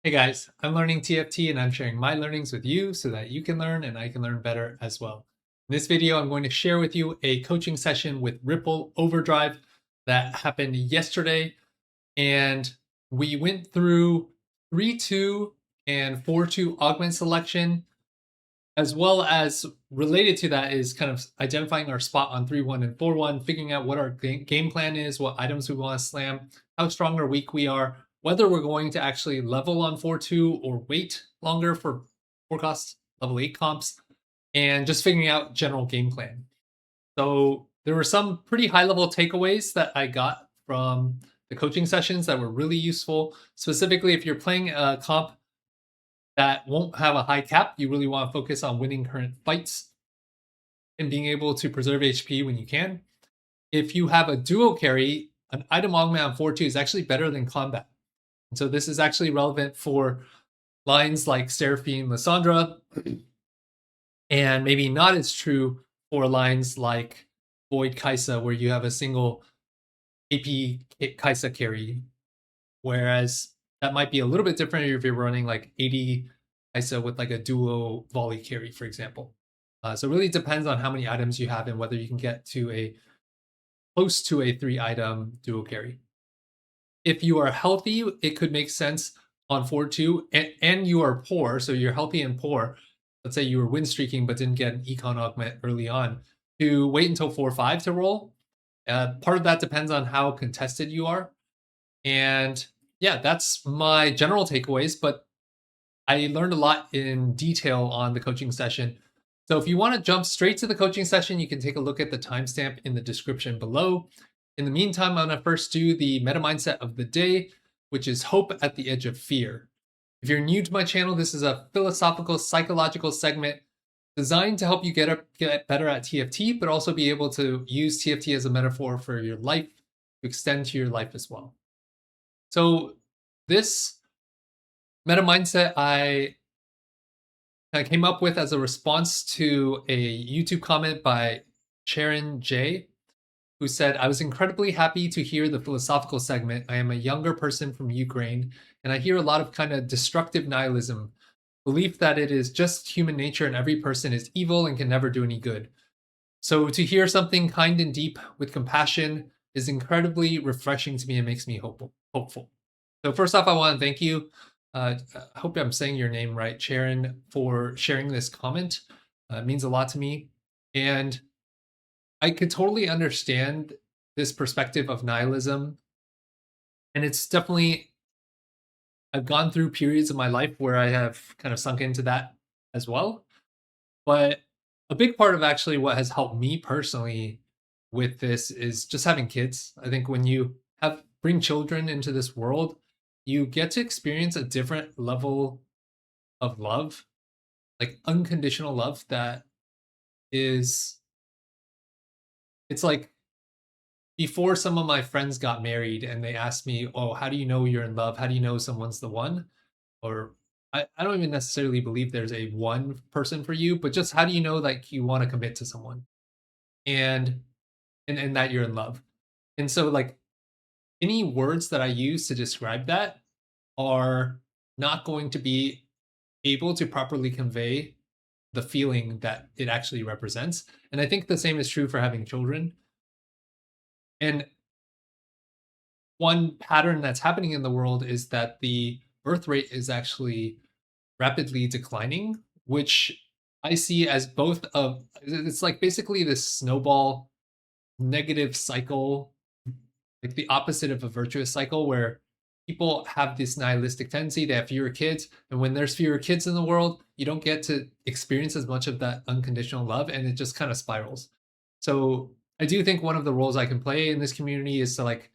Hey guys, I'm learning TFT and I'm sharing my learnings with you so that you can learn and I can learn better as well. In this video, I'm going to share with you a coaching session with Ripple Overdrive that happened yesterday. And we went through 3-2 and 4-2 augment selection, as well as related to that is kind of identifying our spot on 3-1 and 4-1, figuring out what our game plan is, what items we want to slam, how strong or weak we are, whether we're going to actually level on 4-2 or wait longer for forecast level 8 comps, and just figuring out general game plan. So there were some pretty high level takeaways that I got from the coaching sessions that were really useful. Specifically, if you're playing a comp that won't have a high cap, you really want to focus on winning current fights and being able to preserve HP when you can. If you have a duo carry, an item augment on 4-2 is actually better than combat. And so this is actually relevant for lines like Seraphine Lissandra, and maybe not as true for lines like Void Kaisa, where you have a single AP Kaisa carry. Whereas that might be a little bit different if you're running like 80 Kaisa with like a duo volley carry, for example. So it really depends on how many items you have and whether you can get to a close to a 3-item duo carry. If you are healthy, it could make sense on 4-2, and you are poor, so you're healthy and poor. Let's say you were win streaking but didn't get an econ augment early on, to wait until 4-5 to roll. Part of that depends on how contested you are. And yeah, that's my general takeaways, but I learned a lot in detail on the coaching session. So if you want to jump straight to the coaching session, you can take a look at the timestamp in the description below. In the meantime, I'm going to first do the meta mindset of the day, which is hope at the edge of fear. If you're new to my channel, this is a philosophical, psychological segment designed to help you get better at TFT, but also be able to use TFT as a metaphor for your life, to extend to your life as well. So this meta mindset I came up with as a response to a YouTube comment by Sharon J, who said, I was incredibly happy to hear the philosophical segment. I am a younger person from Ukraine, and I hear a lot of kind of destructive nihilism, belief that it is just human nature and every person is evil and can never do any good. So to hear something kind and deep with compassion is incredibly refreshing to me and makes me hopeful. So first off, I want to thank you. I hope I'm saying your name right, Sharon, for sharing this comment. It means a lot to me. And I could totally understand this perspective of nihilism. And it's definitely, I've gone through periods of my life where I have kind of sunk into that as well. But a big part of actually what has helped me personally with this is just having kids. I think when you bring children into this world, you get to experience a different level of love, like unconditional love that is, it's like before some of my friends got married and they asked me, oh, how do you know you're in love? How do you know someone's the one? Or I don't even necessarily believe there's a one person for you, but just how do you know like you want to commit to someone and and that you're in love? And so like any words that I use to describe that are not going to be able to properly convey the feeling that it actually represents. And I think the same is true for having children. And one pattern that's happening in the world is that the birth rate is actually rapidly declining, which I see as both of it's like basically this snowball negative cycle, like the opposite of a virtuous cycle where people have this nihilistic tendency. They have fewer kids, and when there's fewer kids in the world, you don't get to experience as much of that unconditional love, and it just kind of spirals. So I do think one of the roles I can play in this community is to like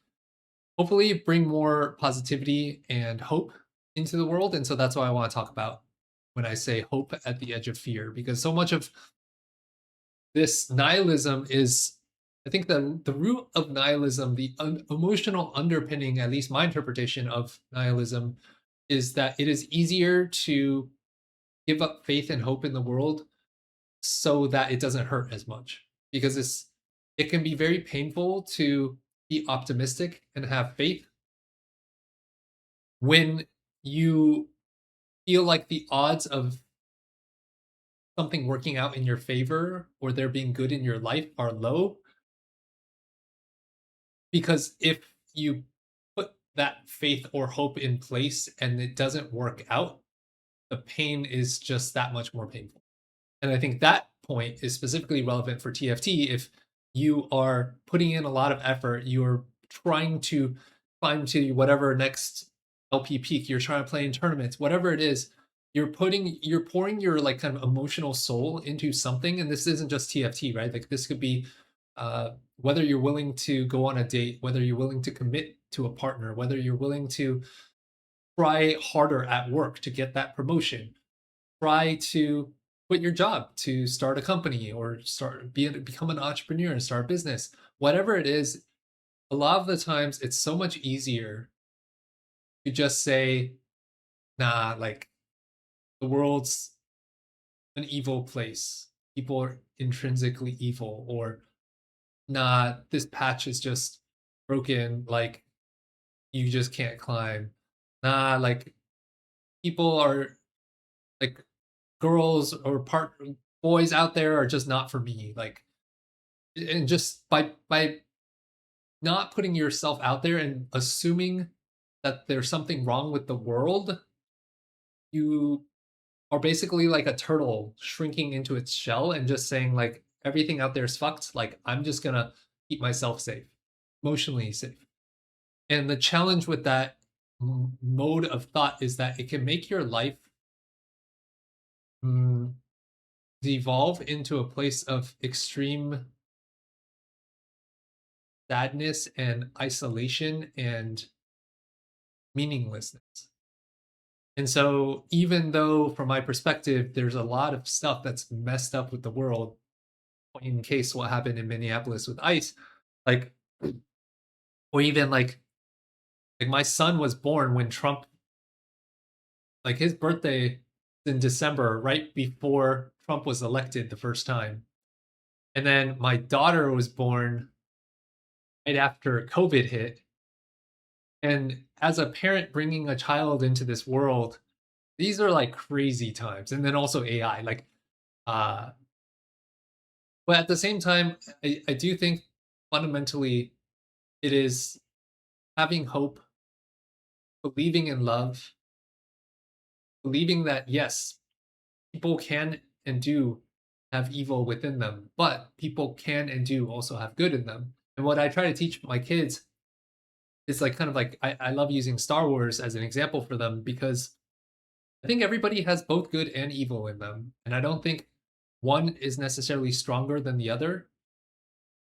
hopefully bring more positivity and hope into the world. And so that's what I want to talk about when I say hope at the edge of fear, because so much of this nihilism is, I think the root of nihilism, the emotional underpinning, at least my interpretation of nihilism, is that it is easier to give up faith and hope in the world so that it doesn't hurt as much, because it can be very painful to be optimistic and have faith when you feel like the odds of something working out in your favor or there being good in your life are low, because if you put that faith or hope in place and it doesn't work out, the pain is just that much more painful. And I think that point is specifically relevant for TFT. If you are putting in a lot of effort, you're trying to climb to whatever next LP peak, you're trying to play in tournaments, whatever it is, you're pouring your like kind of emotional soul into something. And this isn't just TFT, right? Like this could be whether you're willing to go on a date, whether you're willing to commit to a partner, whether you're willing to try harder at work to get that promotion, try to quit your job to start a company or become an entrepreneur and start a business. Whatever it is, a lot of the times it's so much easier to just say, nah, like the world's an evil place. People are intrinsically evil, or nah, this patch is just broken, like you just can't climb. Nah, like people are like girls or boys out there are just not for me. Like, and just by not putting yourself out there and assuming that there's something wrong with the world, you are basically like a turtle shrinking into its shell and just saying like everything out there is fucked. Like I'm just gonna keep myself safe, emotionally safe. And the challenge with that mode of thought is that it can make your life mm, devolve into a place of extreme sadness and isolation and meaninglessness. And so, even though from my perspective, there's a lot of stuff that's messed up with the world, in case what happened in Minneapolis with ICE, like, or even like my son was born when Trump, like his birthday in December, right before Trump was elected the first time. And then my daughter was born right after COVID hit. And as a parent bringing a child into this world, these are like crazy times. And then also AI, like, uh, but at the same time, I do think fundamentally it is having hope, believing in love, believing that yes, people can and do have evil within them, but people can and do also have good in them. And what I try to teach my kids is like kind of like I love using Star Wars as an example for them, because I think everybody has both good and evil in them. And I don't think one is necessarily stronger than the other.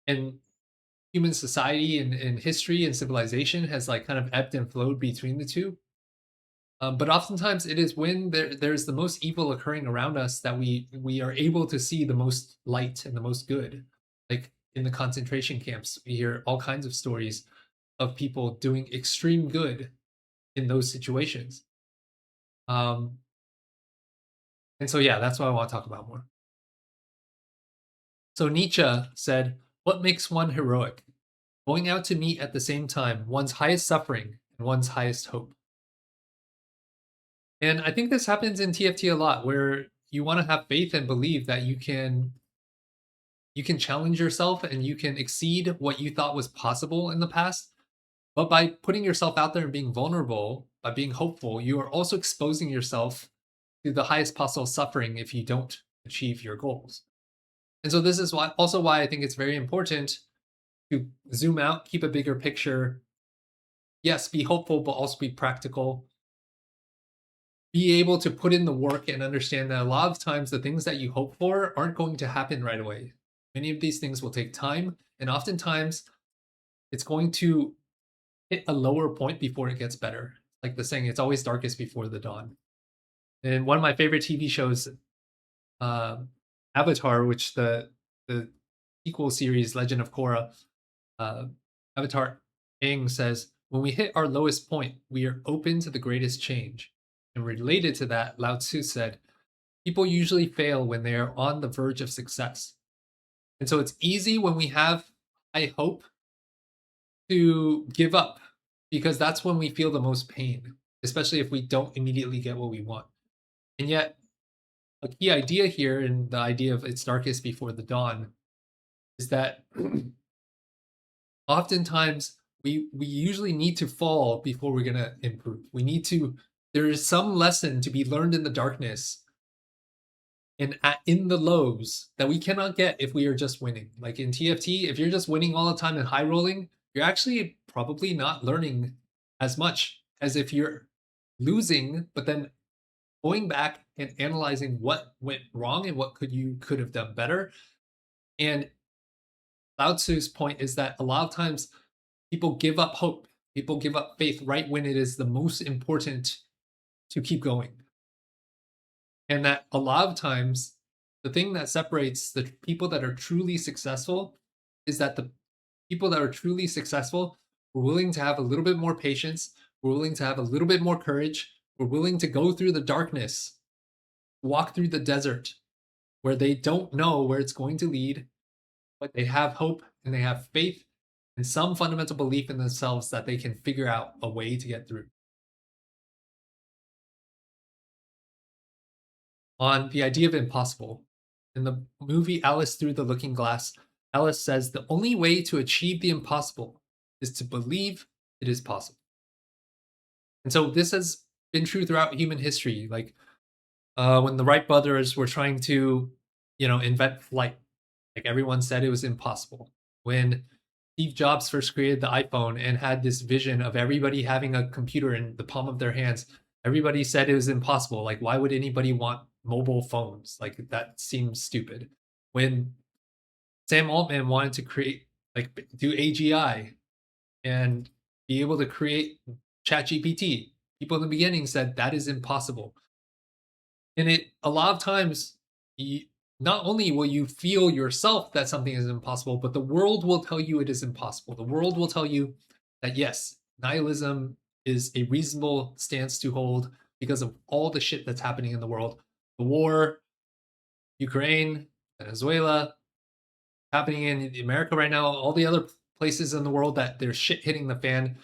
And human society and history and civilization has like kind of ebbed and flowed between the two. But oftentimes it is when there's the most evil occurring around us that we are able to see the most light and the most good. Like in the concentration camps, we hear all kinds of stories of people doing extreme good in those situations. Um, and so yeah, that's what I want to talk about more. So Nietzsche said, "What makes one heroic? Going out to meet at the same time one's highest suffering and one's highest hope." And I think this happens in TFT a lot, where you want to have faith and believe that you can challenge yourself and you can exceed what you thought was possible in the past. But by putting yourself out there and being vulnerable, by being hopeful, you are also exposing yourself to the highest possible suffering if you don't achieve your goals. And so this is why I think it's very important to zoom out, keep a bigger picture. Yes, be hopeful, but also be practical. Be able to put in the work and understand that a lot of times the things that you hope for aren't going to happen right away. Many of these things will take time, and oftentimes it's going to hit a lower point before it gets better. Like the saying, it's always darkest before the dawn. And one of my favorite TV shows, uh, Avatar, which the sequel series Legend of Korra, uh, Avatar Aang says, "When we hit our lowest point, we are open to the greatest change." And related to that, Lao Tzu said, "People usually fail when they are on the verge of success." And so it's easy when we have high hope to give up, because that's when we feel the most pain, especially if we don't immediately get what we want. And yet, a key idea here in the idea of it's darkest before the dawn is that oftentimes we usually need to fall before we're going to improve. We need to, there is some lesson to be learned in the darkness and in the lows that we cannot get if we are just winning. Like in TFT, if you're just winning all the time and high rolling, you're actually probably not learning as much as if you're losing, but then going back and analyzing what went wrong and what you could have done better. And Lao Tzu's point is that a lot of times people give up hope, people give up faith right when it is the most important to keep going. And that a lot of times, the thing that separates the people that are truly successful is that the people that are truly successful were willing to have a little bit more patience, we're willing to have a little bit more courage, we're willing to go through the darkness, walk through the desert where they don't know where it's going to lead, but they have hope and they have faith and some fundamental belief in themselves that they can figure out a way to get through. On the idea of impossible, in the movie Alice Through the Looking Glass, Alice says the only way to achieve the impossible is to believe it is possible. And so this has been true throughout human history. Like when the Wright brothers were trying to, invent flight, like everyone said it was impossible. When Steve Jobs first created the iPhone and had this vision of everybody having a computer in the palm of their hands, everybody said it was impossible. Like, why would anybody want mobile phones? Like, that seems stupid. When Sam Altman wanted to do AGI and be able to create ChatGPT, people in the beginning said that is impossible. And a lot of times, not only will you feel yourself that something is impossible, but the world will tell you it is impossible. The world will tell you that yes, nihilism is a reasonable stance to hold because of all the shit that's happening in the world. The war, Ukraine, Venezuela, happening in America right now, all the other places in the world that there's shit hitting the fan.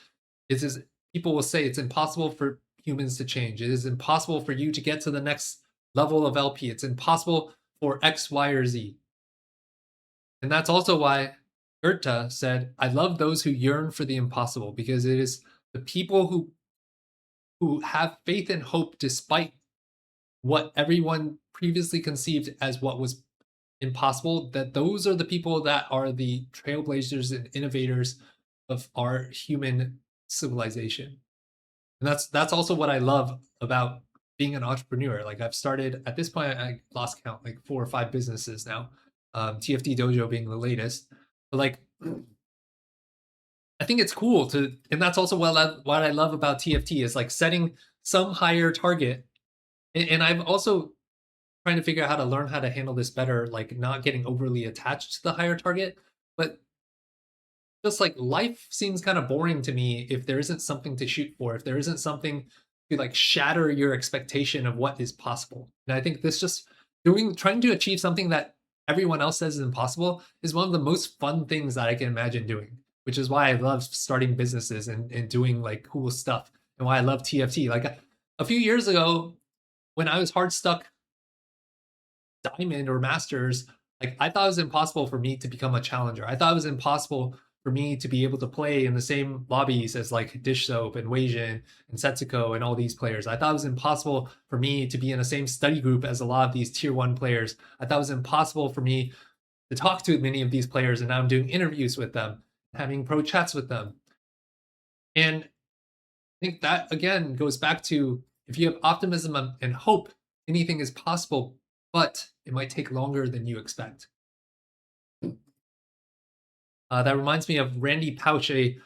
People will say it's impossible for humans to change. It is impossible for you to get to the next level of LP. It's impossible for X, Y, or Z. And that's also why Goethe said, I love those who yearn for the impossible, because it is the people who have faith and hope despite what everyone previously conceived as what was impossible, that those are the people that are the trailblazers and innovators of our human civilization. And that's also what I love about being an entrepreneur. Like I've started, at this point, I lost count, like 4 or 5 businesses now. TFT Dojo being the latest. But like, I think it's cool and that's also what I love about TFT is like setting some higher target. And I'm also trying to figure out how to learn how to handle this better, like not getting overly attached to the higher target. But just like life seems kind of boring to me if there isn't something to shoot for, if there isn't something to like shatter your expectation of what is possible. And I think this just trying to achieve something that everyone else says is impossible is one of the most fun things that I can imagine doing, which is why I love starting businesses and doing like cool stuff, and why I love TFT. Like a few years ago, when I was hard stuck diamond or masters, like I thought it was impossible for me to become a challenger. I thought it was impossible for me to be able to play in the same lobbies as like Dish Soap and Weijin and Setsuko and all these players. I thought it was impossible for me to be in the same study group as a lot of these tier 1 players. I thought it was impossible for me to talk to many of these players, and now I'm doing interviews with them, having pro chats with them. And I think that again goes back to, if you have optimism and hope, anything is possible, but it might take longer than you expect. That reminds me of Randy Pouch, a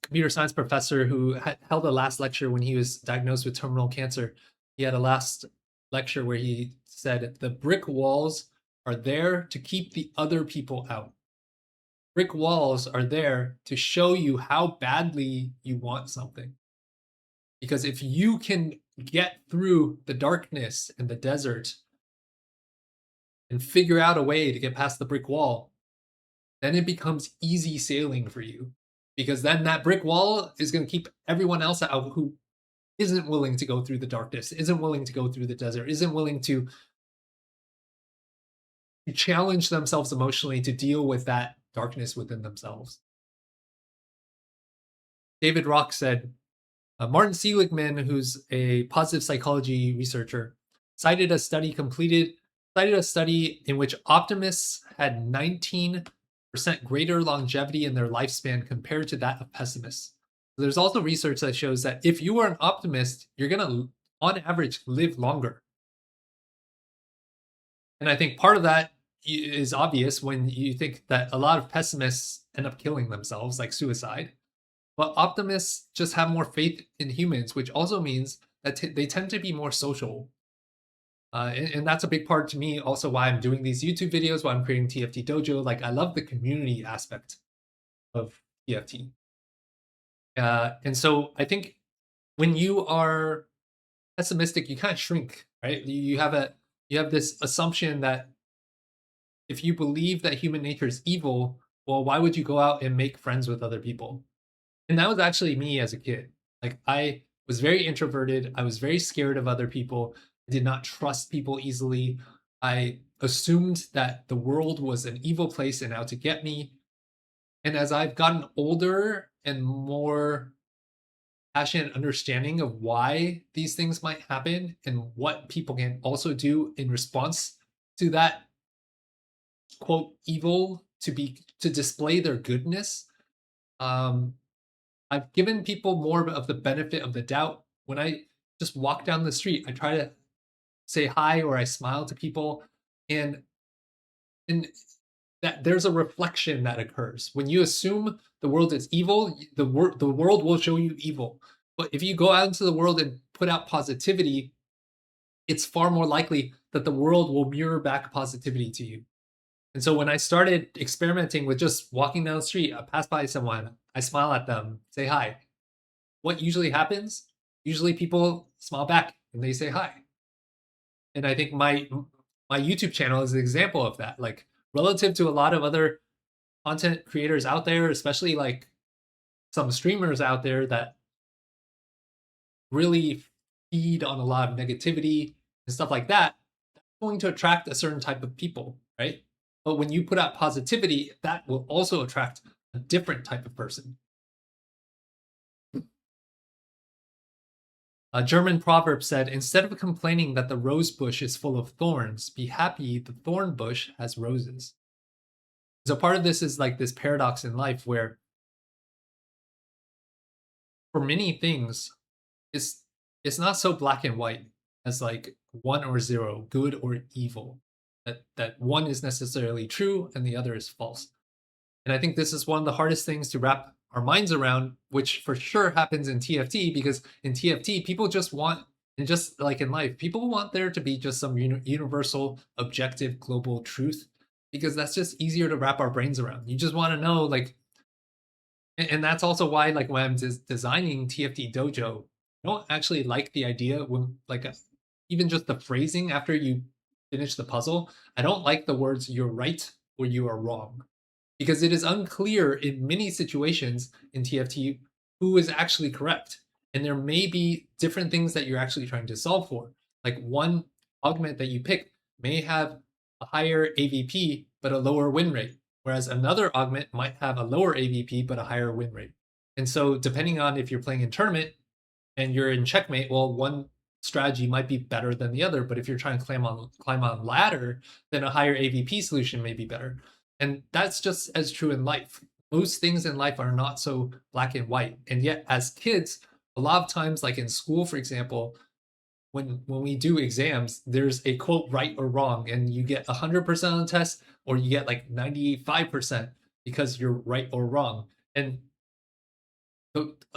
computer science professor who held a last lecture when he was diagnosed with terminal cancer. He had a last lecture where he said, the brick walls are there to keep the other people out. Brick walls are there to show you how badly you want something. Because if you can get through the darkness and the desert and figure out a way to get past the brick wall, then it becomes easy sailing for you. Because then that brick wall is going to keep everyone else out who isn't willing to go through the darkness, isn't willing to go through the desert, isn't willing to challenge themselves emotionally to deal with that darkness within themselves. David Rock said, Martin Seligman, who's a positive psychology researcher, cited a study in which optimists had 19% greater longevity in their lifespan compared to that of pessimists. There's also research that shows that if you are an optimist, you're going to, on average, live longer. And I think part of that is obvious when you think that a lot of pessimists end up killing themselves, like suicide. But optimists just have more faith in humans, which also means that they tend to be more social. And that's a big part to me also why I'm doing these YouTube videos, why I'm creating TFT Dojo. Like, I love the community aspect of TFT. And so I think when you are pessimistic, you kind of shrink, right? You have this assumption that if you believe that human nature is evil, well, why would you go out and make friends with other people? And that was actually me as a kid. Like, I was very introverted. I was very scared of other people. I did not trust people easily. I assumed that the world was an evil place and out to get me. And as I've gotten older and more passionate understanding of why these things might happen and what people can also do in response to that quote evil to display their goodness, I've given people more of the benefit of the doubt. When I just walk down the street, I try to say hi or I smile to people, and that there's a reflection that occurs. When you assume the world is evil, the world will show you evil. But if you go out into the world and put out positivity, it's far more likely that the world will mirror back positivity to you. And so when I started experimenting with just walking down the street, I pass by someone, I smile at them, say hi. What usually happens? Usually people smile back and they say hi. And I think my YouTube channel is an example of that. Like, relative to a lot of other content creators out there, especially like some streamers out there that really feed on a lot of negativity and stuff like that, that's going to attract a certain type of people, right? But when you put out positivity, that will also attract a different type of person. A German proverb said, instead of complaining that the rose bush is full of thorns, be happy the thorn bush has roses. So part of this is like this paradox in life where for many things, it's not so black and white as like 1 or 0, good or evil. That one is necessarily true and the other is false. And I think this is one of the hardest things to wrap our minds around, which for sure happens in TFT, because in TFT, people just want, and just like in life, people want there to be just some universal, objective, global truth, because that's just easier to wrap our brains around. You just want to know, like, and that's also why, like, when I'm designing TFT Dojo, I don't actually like the idea when, like, even just the phrasing after you finish the puzzle. I don't like the words "you're right" or "you are wrong," because it is unclear in many situations in TFT who is actually correct. And there may be different things that you're actually trying to solve for. Like, one augment that you pick may have a higher AVP but a lower win rate, whereas another augment might have a lower AVP but a higher win rate. And so depending on if you're playing in tournament and you're in checkmate, well, one strategy might be better than the other. But if you're trying to climb on ladder, then a higher AVP solution may be better. And that's just as true in life. Most things in life are not so black and white. And yet, as kids, a lot of times, like in school, for example, when we do exams, there's a quote right or wrong, and you get 100% on the test, or you get like 95% because you're right or wrong. And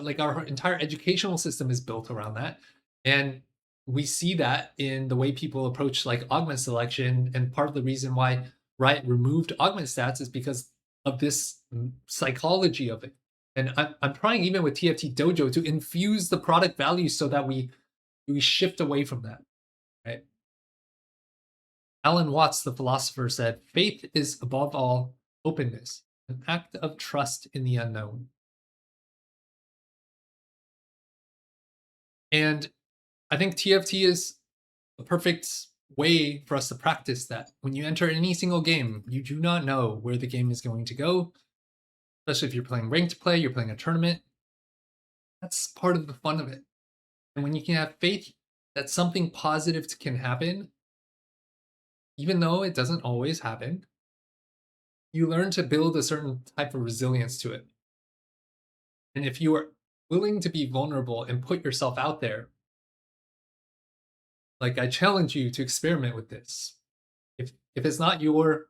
like our entire educational system is built around that. And we see that in the way people approach like augment selection. And part of the reason why Riot removed augment stats is because of this psychology of it. And I'm trying, even with TFT Dojo, to infuse the product value so that we shift away from that, right? Alan Watts, the philosopher, said, faith is above all openness, an act of trust in the unknown. And I think TFT is the perfect way for us to practice that. When you enter any single game, you do not know where the game is going to go, especially if you're playing ranked play, you're playing a tournament. That's part of the fun of it. And when you can have faith that something positive can happen, even though it doesn't always happen, you learn to build a certain type of resilience to it. And if you are willing to be vulnerable and put yourself out there, like I challenge you to experiment with this. If it's not your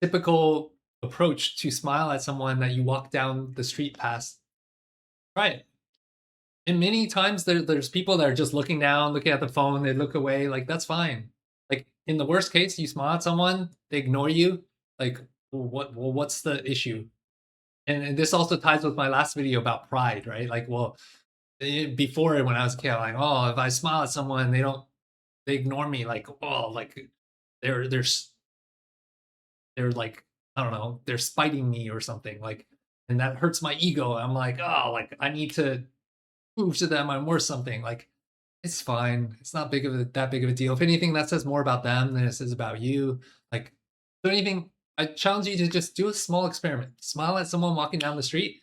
typical approach to smile at someone that you walk down the street past, try it. And many times there's people that are just looking down, looking at the phone, they look away, like that's fine. Like in the worst case, you smile at someone, they ignore you, like what's the issue? And this also ties with my last video about pride, right? Like, well, before when I was a kid, like, oh, if I smile at someone, they ignore me, like, oh, like they're like, I don't know, they're spiting me or something, like, and that hurts my ego. I'm like, oh, like I need to prove to them I'm worth something. Like, it's fine. It's not that big of a deal. If anything, that says more about them than it says about you. Like, so anything, I challenge you to just do a small experiment. Smile at someone walking down the street.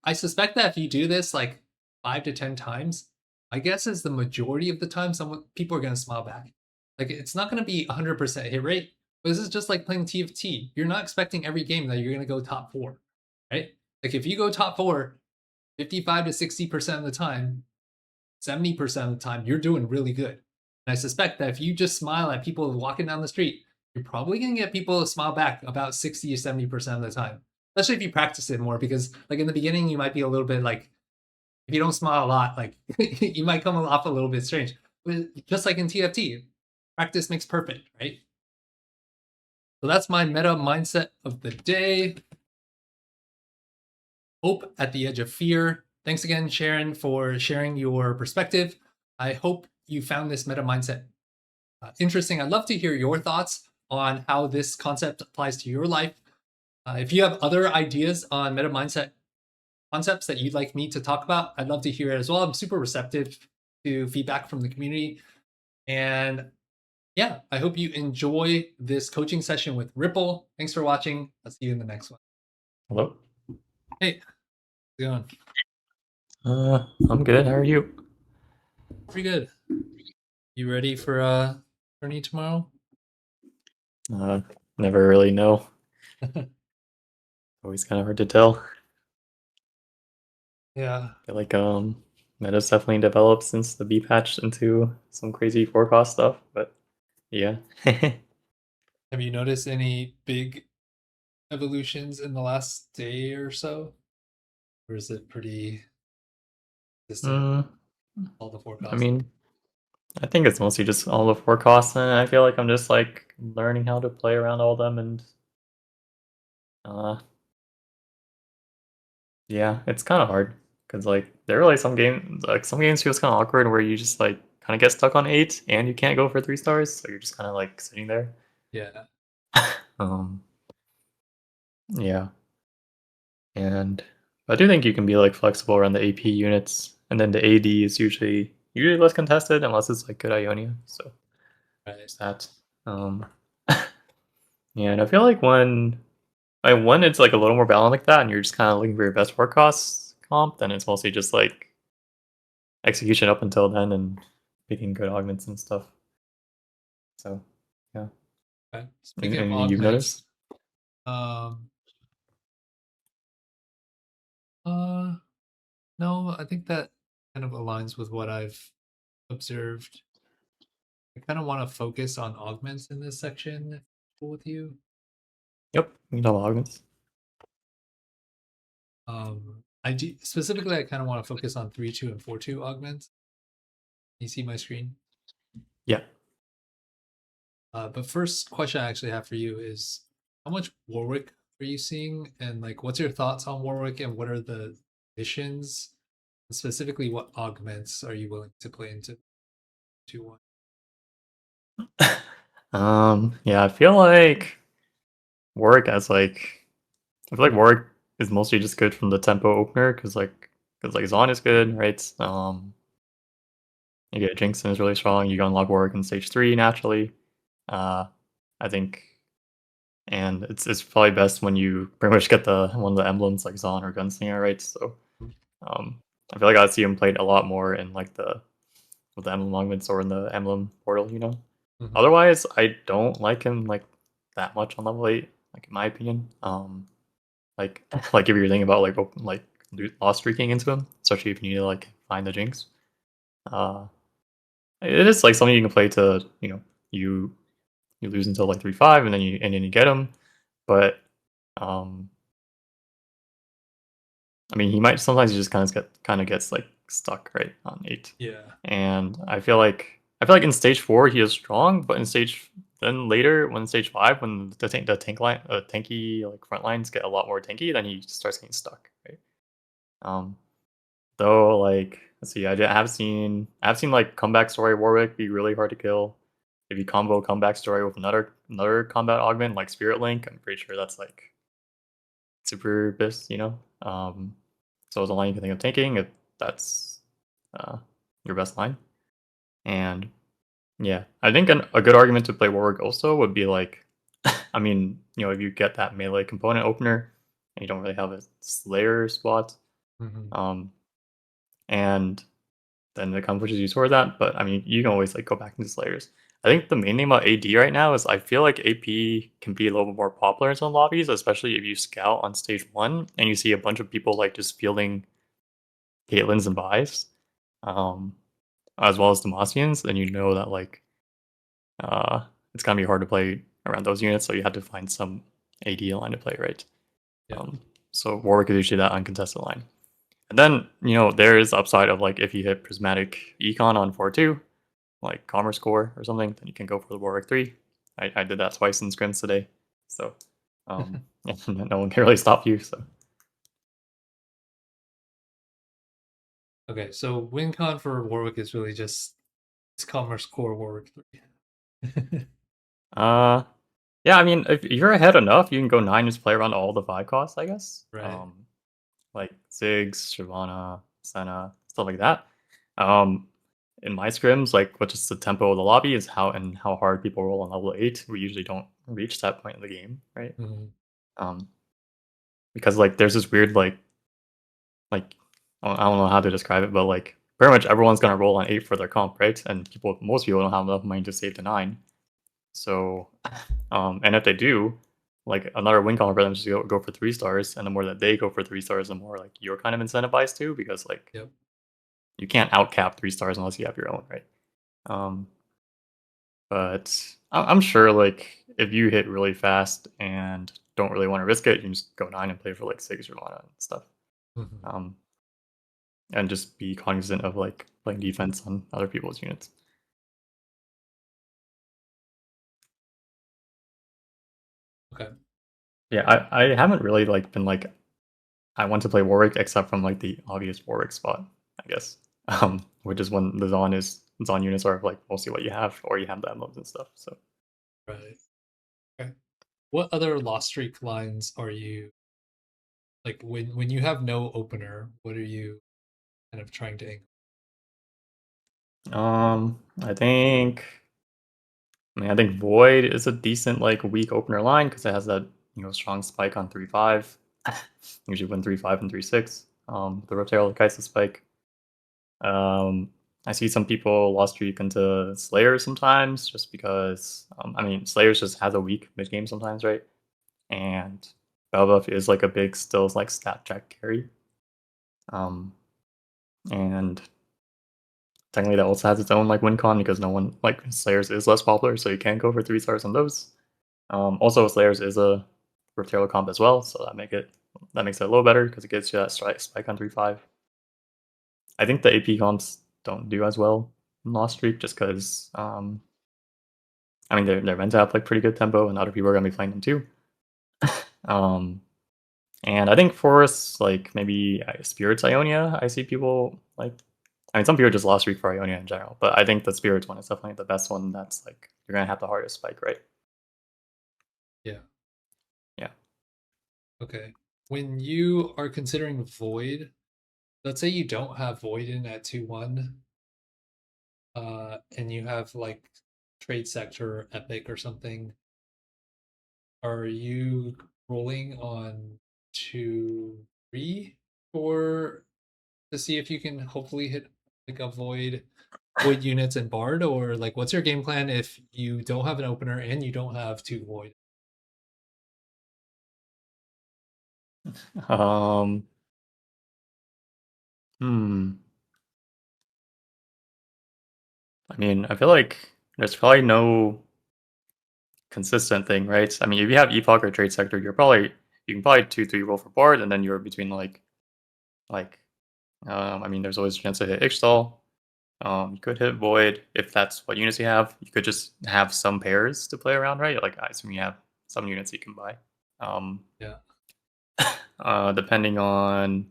I suspect that if you do this like 5 to 10 times, my guess is the majority of the time people are going to smile back. Like it's not going to be 100% hit rate, but this is just like playing TFT. You're not expecting every game that you're going to go top 4, right? Like if you go top 4 55 to 60% of the time, 70% of the time, you're doing really good. And I suspect that if you just smile at people walking down the street, you're probably going to get people to smile back about 60 to 70% of the time, especially if you practice it more. Because, like, in the beginning, you might be a little bit like, if you don't smile a lot, like, you might come off a little bit strange. But just like in TFT, practice makes perfect, right? So that's my meta mindset of the day. Hope at the edge of fear. Thanks again, Sharon, for sharing your perspective. I hope you found this meta mindset interesting. I'd love to hear your thoughts on how this concept applies to your life. If you have other ideas on meta mindset concepts that you'd like me to talk about, I'd love to hear it as well. I'm super receptive to feedback from the community. And yeah, I hope you enjoy this coaching session with Ripple. Thanks for watching. I'll see you in the next one. Hello. Hey, how's it going? I'm good. How are you? Pretty good. You ready for tourney tomorrow? Never really know. Always kind of hard to tell. Yeah. I feel like meta's definitely developed since the B patch into some crazy forecast stuff, but yeah. Have you noticed any big evolutions in the last day or so? Or is it pretty consistent, all the I forecasts? mean, I think it's mostly just all the forecasts, and I feel like I'm just like learning how to play around all them, and yeah, it's kind of hard because like there are like some games feels kind of awkward where you just like kind of get stuck on 8 and you can't go for 3 stars, so you're just kind of like sitting there. Yeah. Um, yeah, and I do think you can be like flexible around the AP units, and then the AD is usually less contested unless it's like good Ionia. So Right. there's that. Um, yeah, and I feel like when it's like a little more balanced like that, and you're just kind of looking for your best forecast comp, then it's mostly just like execution up until then and picking good augments and stuff. So yeah. Okay. Speaking of And you've augments, noticed? um, no, I think that kind of aligns with what I've observed. I kind of want to focus on augments in this section. If cool with you? Yep, you know augments. I do specifically. I kind of want to focus on 3-2 and 4-2 augments. You see my screen? Yeah. But first question I actually have for you is, how much Warwick are you seeing, and like, what's your thoughts on Warwick, and what are the missions? And specifically, what augments are you willing to play into 2-1? Yeah, I feel like Warwick as like I feel like Warwick is mostly just good from the tempo opener because like because like Zon is good, right? You get Jinxon is really strong. You can unlock Warwick in stage 3 naturally. Uh, I think, and it's probably best when you pretty much get the one of the emblems like Zon or Gunslinger, right? So I feel like I see him played a lot more in like the with the emblem augments or in the emblem portal, you know. Mhm. Otherwise, I don't like him like that much on level 8, like in my opinion. Like like if you're thinking about like lost streaking into him, especially if you need to like find the Jinx. Uh, it is like something you can play to, you know, you you lose until like 3-5 and then you get him. But um I mean he might sometimes just kind of gets like stuck right on 8. Yeah. And I feel like in stage 4 he is strong, but in stage then later when stage 5 when the tank line tanky like front lines get a lot more tanky, then he starts getting stuck, right? Um Though, like, let's see, I've seen like comeback story Warwick be really hard to kill. If you combo comeback story with another combat augment like Spirit Link, I'm pretty sure that's like super best, you know. So it's a line you can think of tanking if that's uh, your best line. And yeah, I think a good argument to play Warwick also would be like, I mean, you know, if you get that melee component opener and you don't really have a Slayer spot, Mhm. um, and then it kind of pushes you toward that. But I mean, you can always like go back into Slayers. I think the main thing about AD right now is I feel like AP can be a little bit more popular in some lobbies, especially if you scout on stage 1 and you see a bunch of people like just fielding Caitlyn's and Vi's, um, as well as Demacians, then you know that like uh, it's gonna be hard to play around those units, so you have to find some AD line to play, right? Yeah. So Warwick is usually that uncontested line. And then, you know, there is upside of like if you hit Prismatic Econ on 4-2, like Commerce Core or something, then you can go for the Warwick 3. I did that twice in scrims today. So yeah, no one can really stop you. So Okay, so win con for Warwick is really just it's Commerce Core Warwick 3. uh yeah, I mean if you're ahead enough, you can go 9 and just play around all the 5 costs, I guess. Right. Like Ziggs, Shyvana, Senna, stuff like that. Um in my scrims, like what just the tempo of the lobby is how hard people roll on level 8. We usually don't reach that point in the game, right? Mhm. Um because like there's this weird like I don't know how to describe it, but like pretty much everyone's gonna roll on 8 for their comp, right? And most people don't have enough money to save to 9. So and if they do, like another win column for them is to go for 3 stars, and the more that they go for 3 stars, the more like you're kind of incentivized to, because like Yep. you can't outcap 3 stars unless you have your own, right? Um but I'm sure like if you hit really fast and don't really want to risk it, you can just go 9 and play for like 6 or mana and stuff. Mhm. Um and just be cognizant of like playing defense on other people's units. Okay. Yeah, I haven't really like been like I want to play Warwick except from like the obvious Warwick spot, I guess. Which is when the Zon units are like mostly what you have, or you have the emblems and stuff. So Right. Okay. What other lost streak lines are you like when you have no opener, what are you kind of trying to angle? I think Void is a decent like weak opener line because it has that strong spike on 3-5. Usually win 3-5 and 3-6. The Rotaro Kaisa spike. Um, I see some people lost streak into Slayer sometimes just because I mean Slayers just has a weak mid game sometimes, right? And Belbuff is like a big still like stat check carry. Um, and technically that also has its own like win con because no one like Slayers is less popular, so you can go for 3 stars on those. Also Slayers is a Rotaro comp as well, so that makes it a little better because it gets you that spike on 3-5. I think the AP comps don't do as well in Lost Streak just because I mean they're meant to have like pretty good tempo and other people are gonna be playing them too. Um, and I think Forest like maybe Spirits Ionia, I see people like. I mean, some people just Lost Streak for Ionia in general, but I think the Spirits one is definitely the best one. That's like you're gonna have the hardest spike, right? Yeah. Yeah. Okay. When you are considering Void, let's say you don't have Void in at 2-1, and you have like Trade Sector or Epic or something. Are you rolling on 2-3 for to see if you can hopefully hit like a void units and Bard, or like what's your game plan if you don't have an opener and you don't have 2 void? Um, hmm. I mean, I feel like there's probably no consistent thing, right? I mean, if you have Epoch or Trade Sector, you can probably 2-3 roll for board, and then you're between like I mean, there's always a chance to hit Ixtal. You could hit Void if that's what units you have. You could just have some pairs to play around, right? Like I assume you have some units you can buy. Yeah. Depending on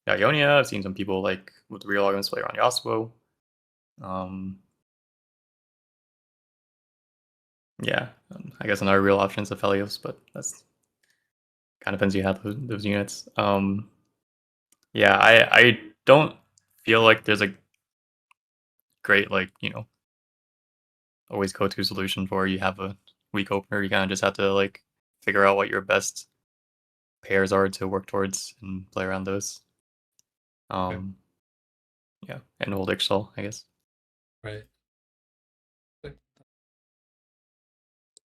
Ionia, I've seen some people like with real arguments play around Yasuo. Yeah, I guess another real option is Aphelios, but that's kind of depends you have those units. Yeah, I don't feel like there's a great always go-to solution for you have a weak opener. You kind of just have to like figure out what your best pairs are to work towards and play around those. Okay. Yeah, and hold Ixtal, I guess. Right. Okay.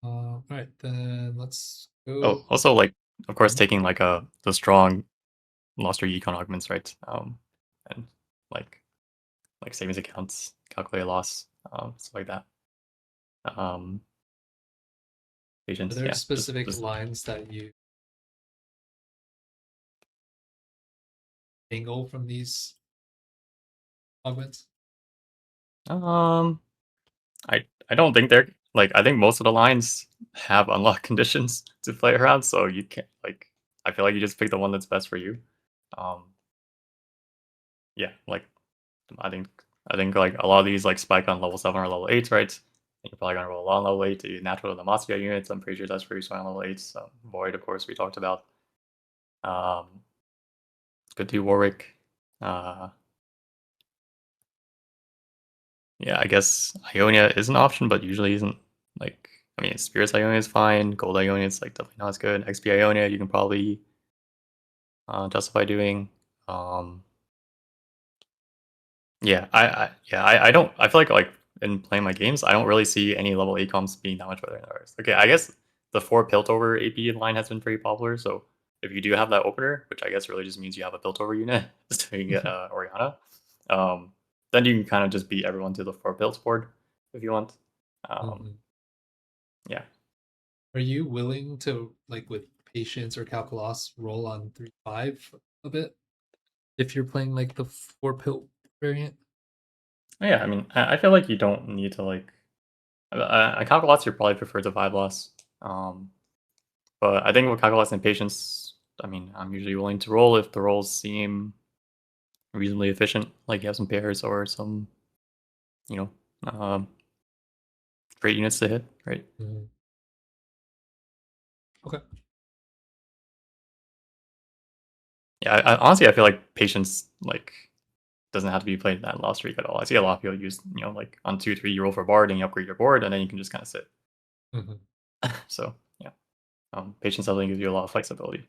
All right, then let's Oh, go. also like of course Mhm. taking like the strong lost or econ augments, right? And like savings accounts, calculate loss, stuff like that. Um, Are patience, there yeah, specific just lines that you angle from these augments? um, I don't think they're like I think most of the lines have unlock conditions to play around, so you can't like I feel like you just pick the one that's best for you. Um, yeah, like I think I think like a lot of these like spike on level 7 or level 8, right? And you're probably gonna roll on level 8 to natural Demacia units. I'm pretty sure that's pretty strong on level 8. Void, of course, we talked about. Um, could do Warwick. Uh, yeah, I guess Ionia is an option, but usually isn't like I mean Spirits Ionia is fine, Gold Ionia is like definitely not as good. XP Ionia you can probably justify doing. Um, yeah, I don't I feel like in playing my games, I don't really see any level 8 comps being that much better than ours. Okay, I guess the 4 Piltover AP line has been pretty popular, so if you do have that opener, which I guess really just means you have a Piltover unit, so you can get Oriana, um, then you can kind of just beat everyone to the 4 Pilts board if you want. Um, Mhm. yeah. Are you willing to like with patience or calculus roll on 3-5 a bit if you're playing like the 4 pill variant? Yeah, I mean, I feel like you don't need to like. I Calculus, you probably prefer to 5 loss. But I think with Calculus and Patience, I mean, I'm usually willing to roll if the rolls seem reasonably efficient, like you have some pairs or some, you know, um, great units to hit, right? Mhm. Okay. Yeah, honestly, I feel like Patience like doesn't have to be played in that loss streak at all. I see a lot of people use, like on 2, 3, you roll for Bard and you upgrade your board, and then you can just kind of sit. Mhm. So yeah, Patience definitely gives you a lot of flexibility.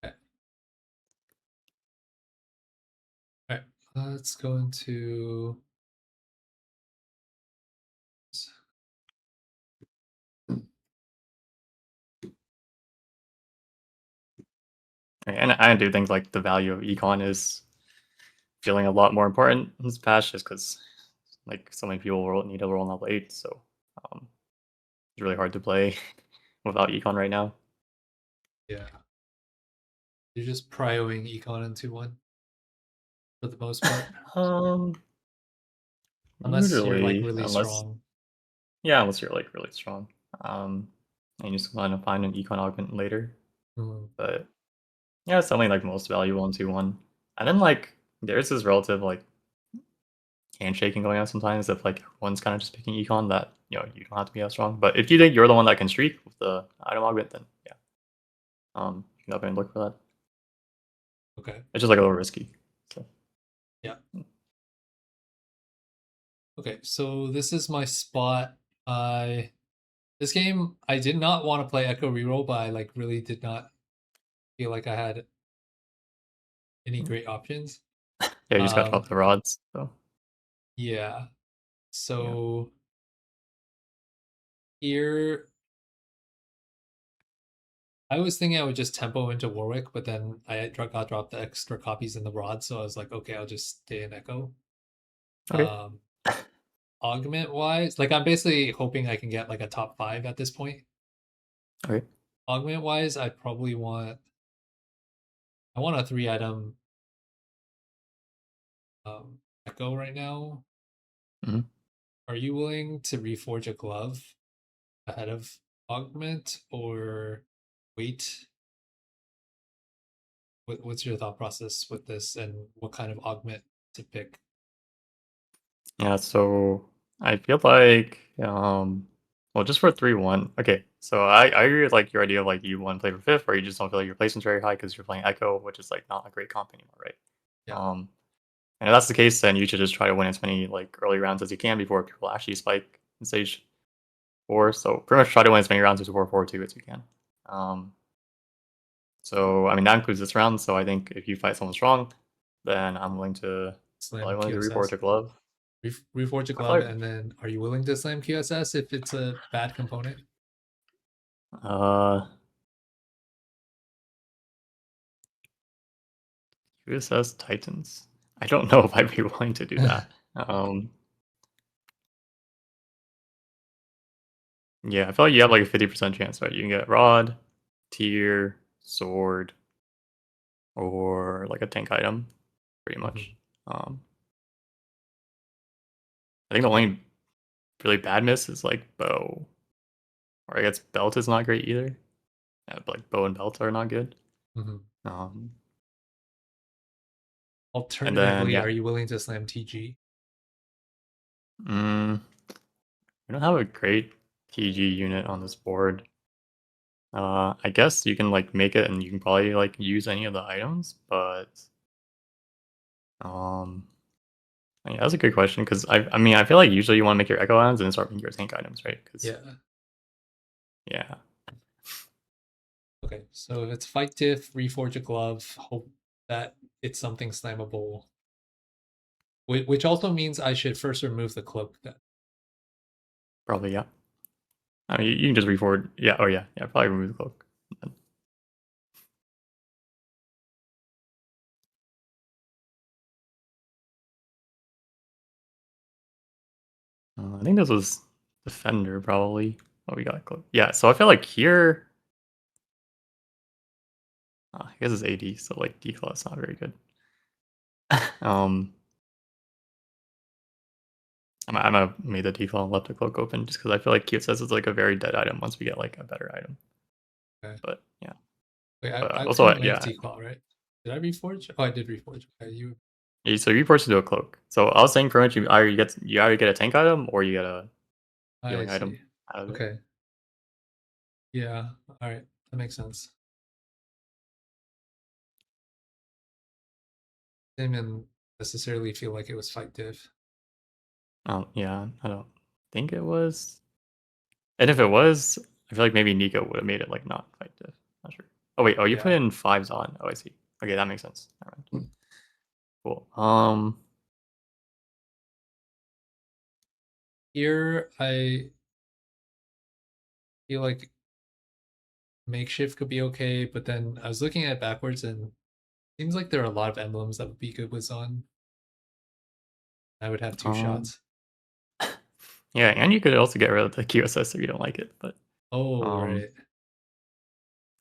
Okay. All right. Let's go into And I do think like the value of econ is feeling a lot more important in this patch, just because like so many people need to roll on level 8, so um, it's really hard to play without econ right now. yeah. You're just prioing econ into one for the most part, Um, unless you're like usually, really unless strong. unless you're like really strong, and you just want to find an econ augment later. Mhm. But yeah, it's something like most valuable in 2-1. And then like there's this relative like handshaking going on sometimes if like everyone's kind of just picking econ that you don't have to be as strong. But if you think you're the one that can streak with the item augment, then yeah, you can definitely look for that. Okay. It's just like a little risky. So Yeah. Okay, so this is my spot. I This game I did not want to play Echo Reroll, but I like really did not feel like I had any great options. yeah, you just got to Um, drop the rods. So yeah. yeah. So here I was thinking I would just tempo into Warwick, but then got dropped the extra copies in the rod, so I was like, okay, I'll just stay in Echo. Okay. Um, Augment wise, like I'm basically hoping I can get like a top 5 at this point. Okay. Augment wise, I want a 3 item Echo right now. Mhm. Are you willing to reforge a glove ahead of Augment or wait? What's your thought process with this and what kind of Augment to pick? Yeah, so I feel like well, just for 3-1. Okay, so I agree with like your idea of like you want to play for fifth, or you just don't feel like your placement's very high because you're playing Echo, which is like not a great comp anymore, right? Yeah. Um, and if that's the case, then you should just try to win as many like early rounds as you can before people actually spike in stage 4. So pretty much try to win as many rounds with 4-4-2 as you can. Um, so I mean that includes this round. So I think if you fight someone strong, then I'm Slam willing to report QSS. to glove. Reforge a I feel glove, like and then are you willing to slam QSS if it's a bad component? uh USS Titans. I don't know if I'd be willing to do that. Yeah, I feel like you have like a 50% chance, right? You can get Rod, Tier, Sword, or like a tank item, pretty much. Mhm. Um, I think the Okay. only really bad miss is like Bow, or I guess Belt is not great either. Yeah, but like Bow and Belt are not good. Mhm. Um, and then Alternatively, yeah, are you willing to slam TG? mm, we don't have a great TG unit on this board. I guess you can like make it and you can probably like use any of the items, but um yeah, that's a good question because I mean I feel like usually you want to make your echo items and then start making your tank items, right? Because Yeah. yeah, Okay. So if it's fight diff, reforge a glove, hope that it's something slammable. Which also means I should first remove the cloak then. probably yeah. I mean you can just reforward. Yeah, oh yeah, probably remove the cloak. I think this was defender probably. Oh, we got a cloak. Yeah, so I feel like here. I guess it's AD, so like declaw is not very good. um, I might have made the declaw and left the cloak open just because I feel like QSS is like a very dead item once we get like a better item. Okay. But yeah, Wait, I also couldn't make yeah, declaw, right? Did I reforge? Oh, I did reforge. Okay, you. so you force to do a cloak. So I was saying pretty much you either get a tank item or you get a I healing item see. out of it. Okay. Yeah. All right. That makes sense. Didn't necessarily feel like it was fight diff. Yeah, I don't think it was. And if it was, I feel like maybe Nico would have made it like not fight diff. Not sure. Oh wait, you put Yeah. in fives on. Oh, I see. Okay, that makes sense. Never mind. Cool. Here, I feel like makeshift could be okay, but then I was looking at it backwards and seems like there are a lot of emblems that would be good with Zon. I would have 2 shots. Yeah, and you could also get rid of the QSS if you don't like it, but Oh, um, right.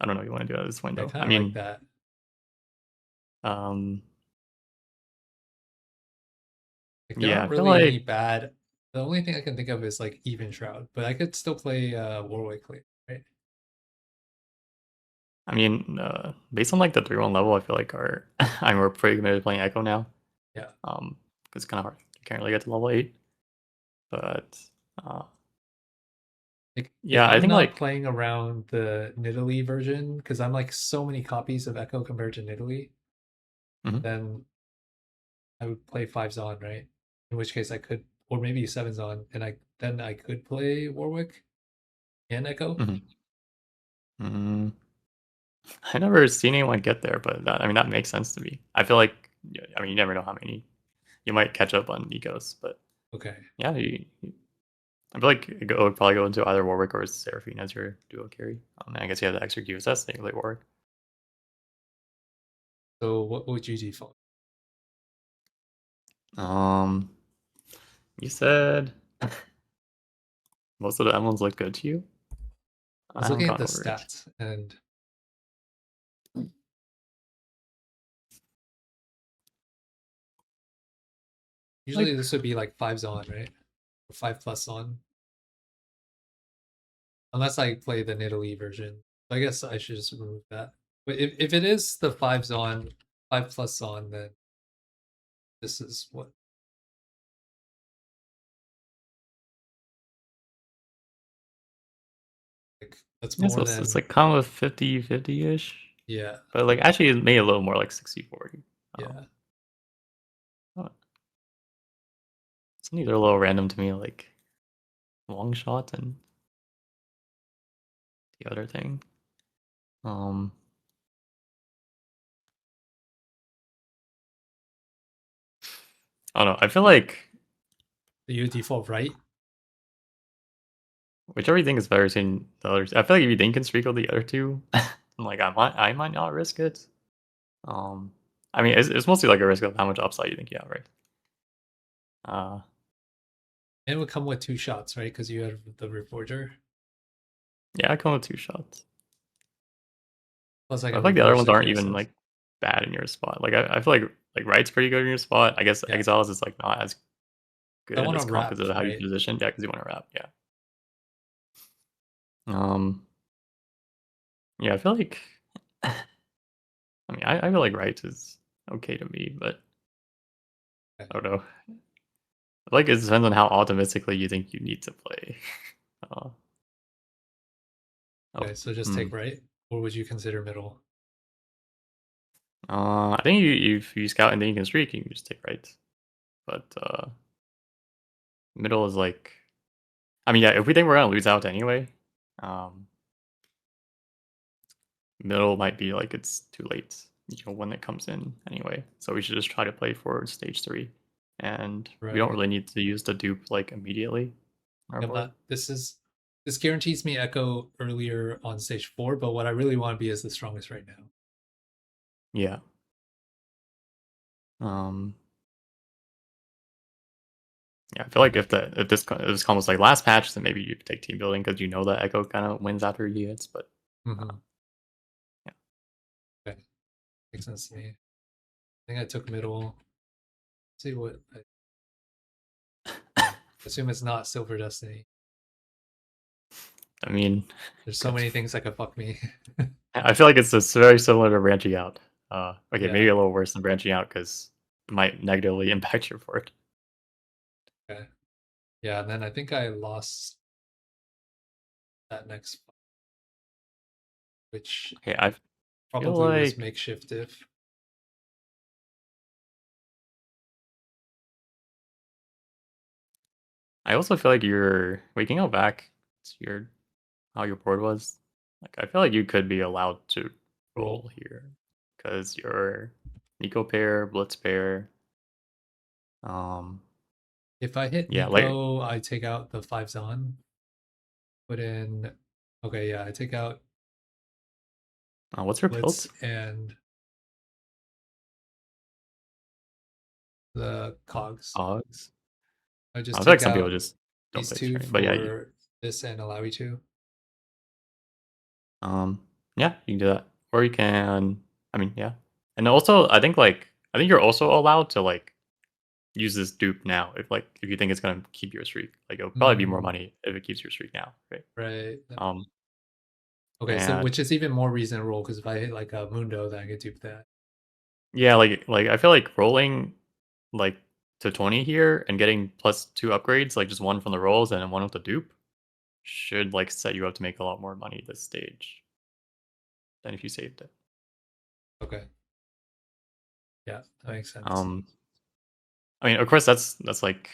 I don't know what you want to do at this point I though. kind I of like mean, that. um, Like there yeah, aren't I feel really any like bad. The only thing I can think of is like even shroud, but I could still play Warwick later, right? I mean, based on like the 3-1 level, I feel like we're pretty committed to playing Echo now. Yeah. Because it's kind of hard. You can't really get to level 8, but uh, Like if yeah, I I'm think not like playing around the Nidalee version, because I'm like so many copies of Echo compared to Nidalee, Mhm. then I would play fives on, right? In which case I could, or maybe sevens on, and I could play Warwick and Echo. Mhm. Mm, I never seen anyone get there, but I mean that makes sense to me. I feel like I mean you never know how many you might catch up on Nikos, but Okay, yeah, I feel like it would probably go into either Warwick or Seraphine as your duo carry. And I guess you have the extra QSS, then you play Warwick. so what would you default? Um, you said most of the emblems look good to you. I I was haven't looking at gone the over it. stats, and usually Like, this would be like fives on, right? Or 5+ on, unless I play the Nidalee version. I guess I should just remove that. But if it is the fives on, 5+ on, then this is what. Like that's yes, more it's than, like kind of 50-50 ish, yeah, but like actually it made a little more like 60-40. yeah. Oh, some of these are a little random to me, like long shot and the other thing. Um, I don't know. I feel like You default right. whichever you think is better than the others. I feel like if you think can streak with the other two, like I might not risk it. Um, I mean it's mostly like a risk of how much upside you think you have, right? Uh, And it would come with 2 shots, right? Because you have the Reforger. yeah, I come with 2 shots. Plus, I I can feel like the other reforge ones the aren't even QSS. like bad in your spot. Like I feel like Right's pretty good in your spot. I guess Yeah, Exiles is like not as good I in want to this comp wrap, because of how you right? position. Yeah, because you want to wrap. Yeah. Um. Yeah, I feel like. I mean, I feel like Right is okay to me, but Okay. I don't know. I feel like it depends on how optimistically you think you need to play. Uh, oh. Okay, so just Hmm. take right, or would you consider middle? I think if you scout and then you can streak, you can just take Right. But middle is like. I mean, yeah. If we think we're gonna lose out anyway, um, middle might be like it's too late, when it comes in anyway. So we should just try to play for stage 3, and we don't Right. really need to use the dupe like immediately on our I'm board. not. This guarantees me Echo earlier on stage 4, but what I really want to be is the strongest right now. Yeah. Um. Yeah, I feel like if this comp was like last patch, then maybe you take team building because you know that Echo kind of wins after he hits. But Mm-hmm. uh, yeah, Okay, makes sense to me. I think I took middle. Let's see what I assume it's not Silver Destiny. I mean, There's so good. many things that could fuck me. I feel like it's just very similar to branching out. Okay, maybe Yeah. a little worse than branching out because it might negatively impact your board. Okay. Yeah, and then I think I lost that next fight, which Okay, I feel probably was like makeshift if. I also feel like we can go back to your how your board was. Like I feel like you could be allowed to Roll. roll here because your Nico pair, Blitz pair, um, If I hit yeah, like Nico, I take out the fives on. Put in. Okay, yeah, I take out what's your Blitz build? and the cogs. Odds. I I just feel like take some people out just don't these pick two straight, but yeah, for this and allow you to. um, yeah, you can do that, or you can. I mean, yeah, and also I think you're also allowed to like use this dupe now if you think it's gonna keep your streak. Like it'll probably be more Mm, money if it keeps your streak now, right? right. Um, Okay, so and which is even more reason to roll because if I hit like a Mundo, then I get dupe that. yeah, like I feel like rolling like to 20 here and getting +2 upgrades, like just one from the rolls and then one with the dupe, should like set you up to make a lot more money this stage than if you saved it. Okay. Yeah, that makes sense. Um, I mean, of course, that's like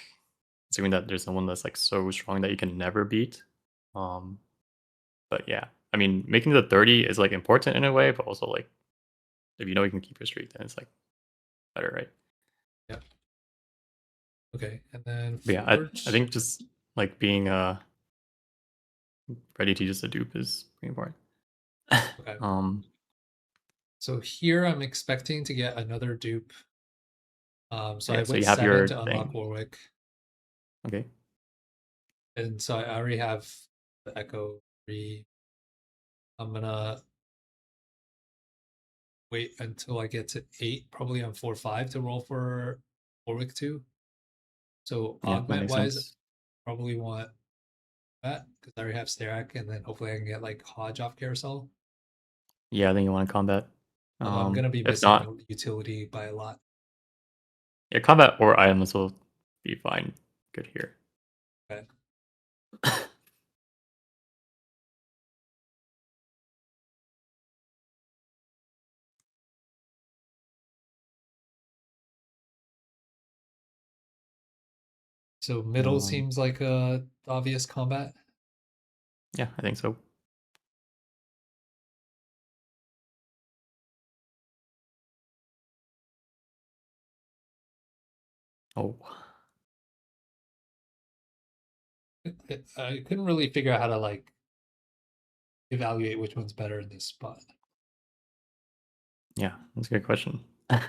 assuming that there's someone that's like so strong that you can never beat. Um, but yeah, I mean, making the 30 is like important in a way, but also like if you know you can keep your streak, then it's like better, right? Yeah. Okay, and then But yeah, I forge. think just like being ready to use the dupe is pretty important. Okay. um, So here I'm expecting to get another dupe. So I okay, so went you have 7 your to unlock thing. Warwick, Okay, and so I already have the Echo 3. I'm gonna wait until I get to 8, probably on 4-5 to roll for Warwick 2. So yeah, that augment makes wise, sense. probably want that because I already have Sterak, and then hopefully I can get like Hodge off Carousel. Yeah, then you want to combat. I'm gonna be If missing not, utility by a lot. yeah, combat or items will be fine. Good here. Okay. So middle Um, seems like a obvious combat. yeah, I think so. Oh, I couldn't really figure out how to like evaluate which one's better in this spot. yeah, that's a good question. I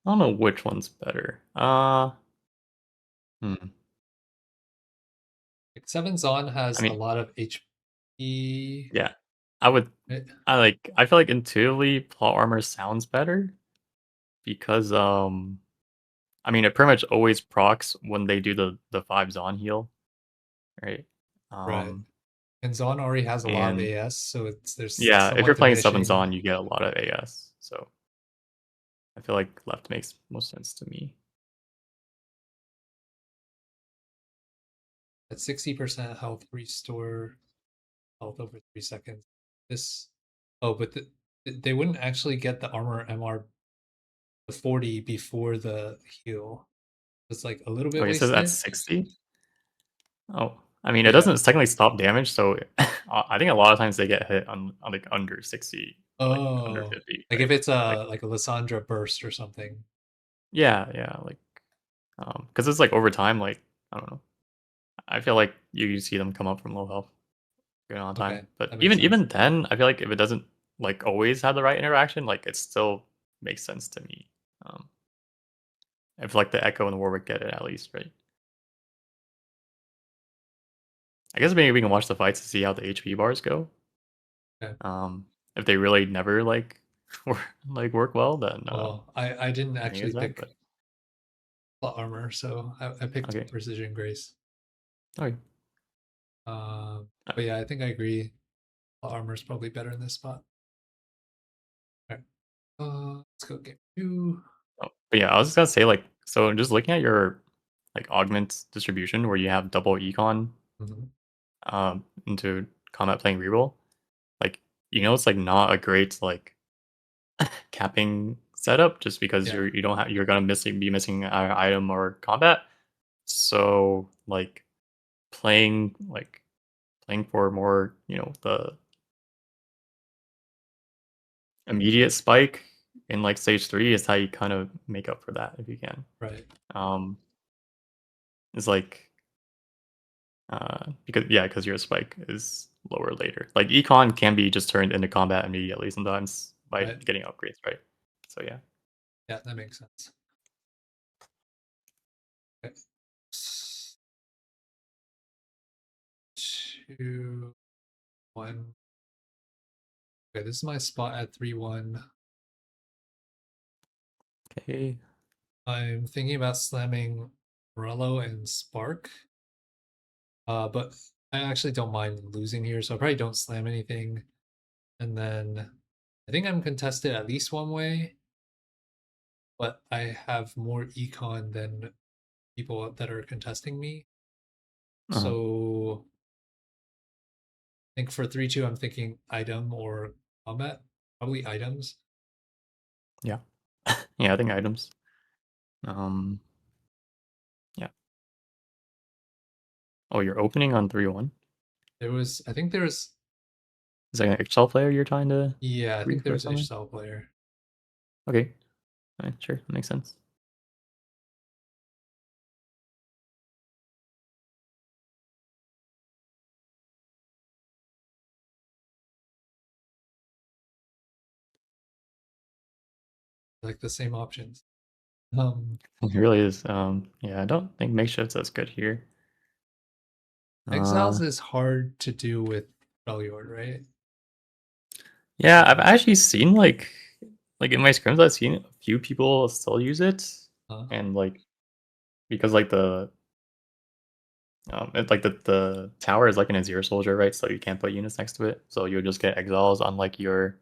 don't know which one's better. Hmm. Like Seven Zon I has a mean, lot of HP. yeah, I would. Right? I feel like intuitively, plot armor sounds better because I mean, it pretty much always procs when they do the 5 Zon heal, right? Right. Um, And Zon already has a lot of and AS, so there's yeah, if somewhat you're playing 7 diminishing. Zon, you get a lot of AS. So I feel like left makes most sense to me. At 60% health restore health over 3 seconds. This but they wouldn't actually get the armor MR the 40 before the heal. It's like a little bit Okay, so that's wasted. 60. Oh, I mean, it Yeah. doesn't technically stop damage, so I think a lot of times they get hit on like under 60, like under Oh, 50, like right? if it's Like, a like a Lysandra burst or something. yeah, yeah, like, because it's like over time, like, I don't know. I feel like you see them come up from low health going on Okay, time, but that makes sense. even then, I feel like if it doesn't like always have the right interaction, like it still makes sense to me. Um, if like the Echo and the Warwick get it at least, right? I guess maybe we can watch the fights to see how the HP bars go. Okay. If they really never like work well, then Well, I didn't I think it's actually bad. pick But plot armor, so I picked okay, precision grace. okay, But yeah, I think I agree. Plot armor is probably better in this spot. All right. Let's go game 2. but yeah, I was just gonna say like so. Just looking at your like augment distribution where you have double econ Mhm. into combat playing reroll, like it's like not a great like capping setup just because Yeah. you don't have you're gonna be missing an item or combat. So like playing for more the immediate spike in like stage 3 is how you kind of make up for that if you can. Right. Um, it's like because your spike is lower later. Like econ can be just turned into combat immediately sometimes by Right. getting upgrades, right? So yeah. Yeah, that makes sense. Okay. 2, 1. Okay, this is my spot at 3-1. Okay. I'm thinking about slamming Morello and Spark. But I actually don't mind losing here, so I probably don't slam anything. And then I think I'm contested at least one way, but I have more econ than people that are contesting me. Uh-huh. So I think for 3-2, I'm thinking item or combat. Probably items. Yeah. Yeah, I think items. Yeah. Oh, you're opening on 3-1? I think there was, Is that an Excel player you're trying to yeah, I think brief there or was a something? cell player. Okay. Alright, sure, that makes sense. Like the same options. Um, It really is. Yeah, I don't think makeshifts as good here. Exiles Uh, is hard to do with Freljord, right? yeah, I've actually seen like in my scrims, I've seen a few people still use it, Uh, and like because like the tower is like an Azir soldier, right? So you can't put units next to it, so you'll just get exiles on like your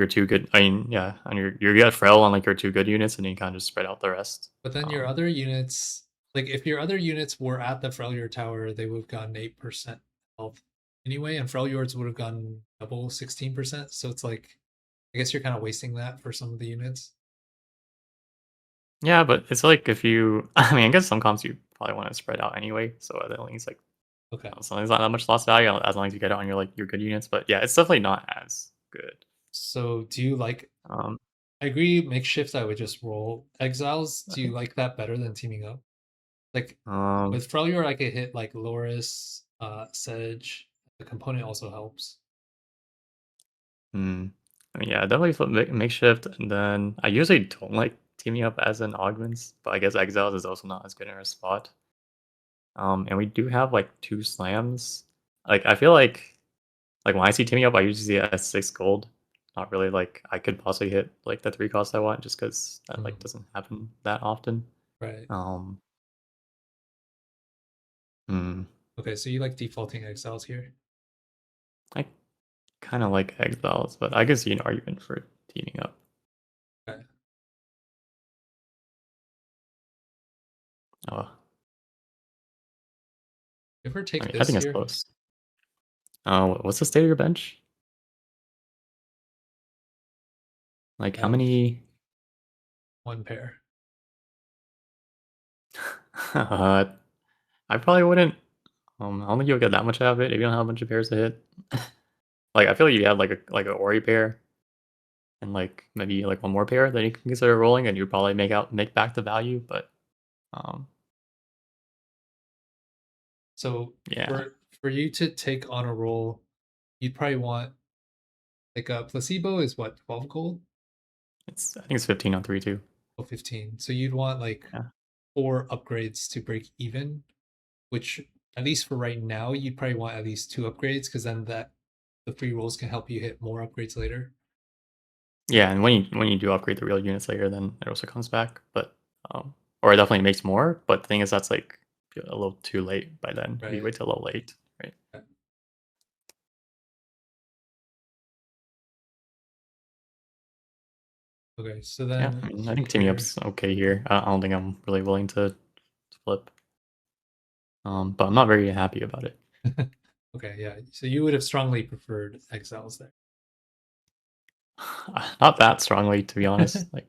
two good. I mean, yeah, on your you got Frel on like your two good units, and then you kind of just spread out the rest. but then your other units, like if your other units were at the Freljord Tower, they would have gotten 8% health anyway, and Freljords would have gotten double 16%. So it's like, I guess you're kind of wasting that for some of the units. Yeah, but it's like if you, I mean, I guess some comps you probably want to spread out anyway. So I think it's like Okay. something's not that much lost value as long as you get it on your like your good units. But yeah, it's definitely not as good. So do you like, Um, I agree, makeshift, I would just roll Exiles. Do you okay. like that better than teaming up? Like Um, with Freljord, I could hit like Loris, Sedge. The component also helps. hmm. I mean, yeah, definitely flip makeshift, and then I usually don't like teaming up as an augments, but I guess exiles is also not as good in our spot. And we do have like two slams. Like I feel like when I see teaming up, I usually see it as 6 gold. Not really like I could possibly hit like the 3 cost I want just because that like Mm, doesn't happen that often. right. Um, hmm, Okay, so you like defaulting Exiles here? I kind of like exiles, but I can see an argument for teaming up. Okay. Oh, You ever I take mean, I think this it's here? close. What's the state of your bench? Like I how have many? one pair. uh, I probably wouldn't. I don't think you'll get that much out of it if you don't have a bunch of pairs to hit. Like I feel like you have like a Ori pair and like maybe like one more pair that you can consider rolling, and you probably make back the value. But um, So yeah, for you to take on a roll, you'd probably want like a placebo is what, 12 gold? I think it's 15 on 3 too. Oh, 15. So you'd want like Yeah, 4 upgrades to break even, which at least for right now, you'd probably want at least 2 upgrades because then that the free rolls can help you hit more upgrades later. yeah, and when you do upgrade the real units later, then it also comes back. But or it definitely makes more. But the thing is, that's like a little too late by then. If you Right. wait till a little late, right? Okay. So Yeah, then I mean, I think teaming here, up's okay here. I don't think I'm really willing to flip. But I'm not very happy about it. okay, yeah. So you would have strongly preferred exiles there. Not that strongly, to be honest. Like,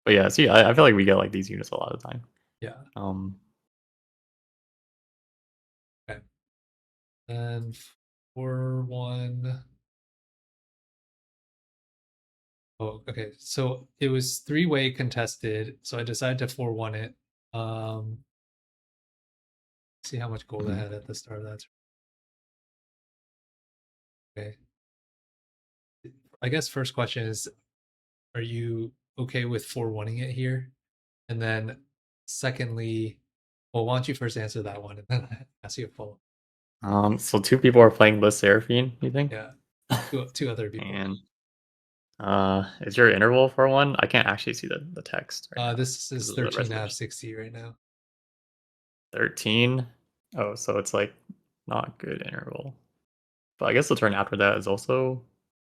but yeah, see, I feel like we get like these units a lot of the time. Yeah. Um, Okay. And for one, oh, okay. So it was three-way contested. So I decided to 4-1 it. Um, see how much gold I mhm. had at the start of that. Okay. I guess first question is, are you okay with 4-1ing it here? And then secondly, well, why don't you first answer that one and then I ask you a follow. So two people are playing List Seraphine, you think? Yeah. Two other people. And is your interval for one? I can't actually see the text right now This because is of the 13 half resolution. 60 right now. 13. Oh, so it's like not good interval. But I guess the turn after that is also.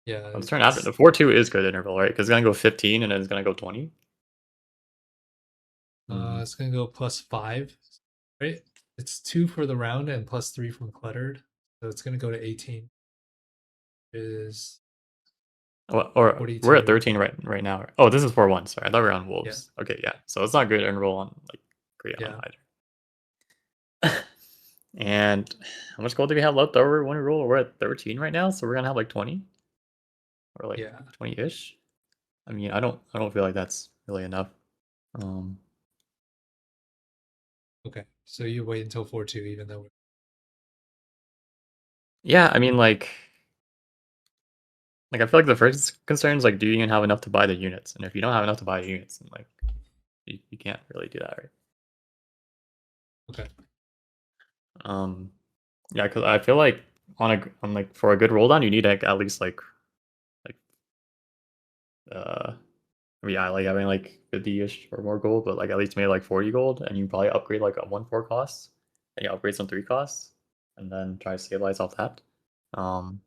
Yeah, Oh, the turn after it's the 4-2 is good interval, right? Because it's gonna go 15 and then it's gonna go 20. Hmm. it's gonna go +5, right? It's 2 for the round and +3 from cluttered. So it's gonna go to 18. Is Or we're at 42. 13 right now. Oh, this is 4-1. Sorry, I thought we were on Yeah. wolves. Okay, yeah. So it's not good and roll on like great on Yeah. either. And how much gold do we have left over when we roll? We're at 13 right now, so we're gonna have like 20 or like Yeah. 20-ish. I mean, I don't feel like that's really enough. Um, Okay. So you wait until 4-2, even though yeah, I mean, like I feel like the first concern is like, do you even have enough to buy the units? And if you don't have enough to buy the units, then like you can't really do that, right? okay. Um, yeah, because I feel like on like for a good roll down, you need like at least like uh I mean, I like having like 50-ish or more gold, but like at least maybe like 40 gold, and you probably upgrade like a 1-4 cost, and you upgrade some 3 costs, and then try to stabilize off that. Um,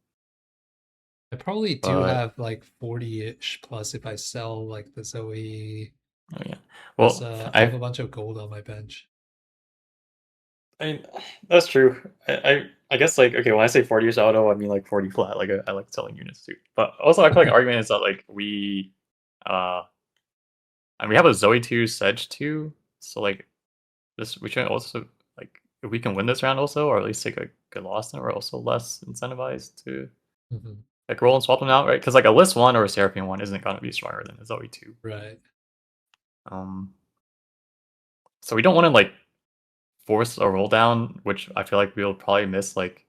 I probably do but have like 40-ish plus if I sell like the Zoe. oh yeah, Plus, well, I have a bunch of gold on my bench. I mean that's true. I guess like okay, when I say 40-ish auto, I mean like 40 flat. Like I like selling units too, but also I feel like an argument is that like uh, and we have a Zoe 2, Sedge 2, so like this we should also like if we can win this round also, or at least take a good loss, then we're also less incentivized to Mhm. like roll and swap them out, right? Because like a list 1 or a Seraphine 1 isn't gonna be stronger than a Zoe 2. Right. Um, so we don't want to like force a roll down, which I feel like we'll probably miss like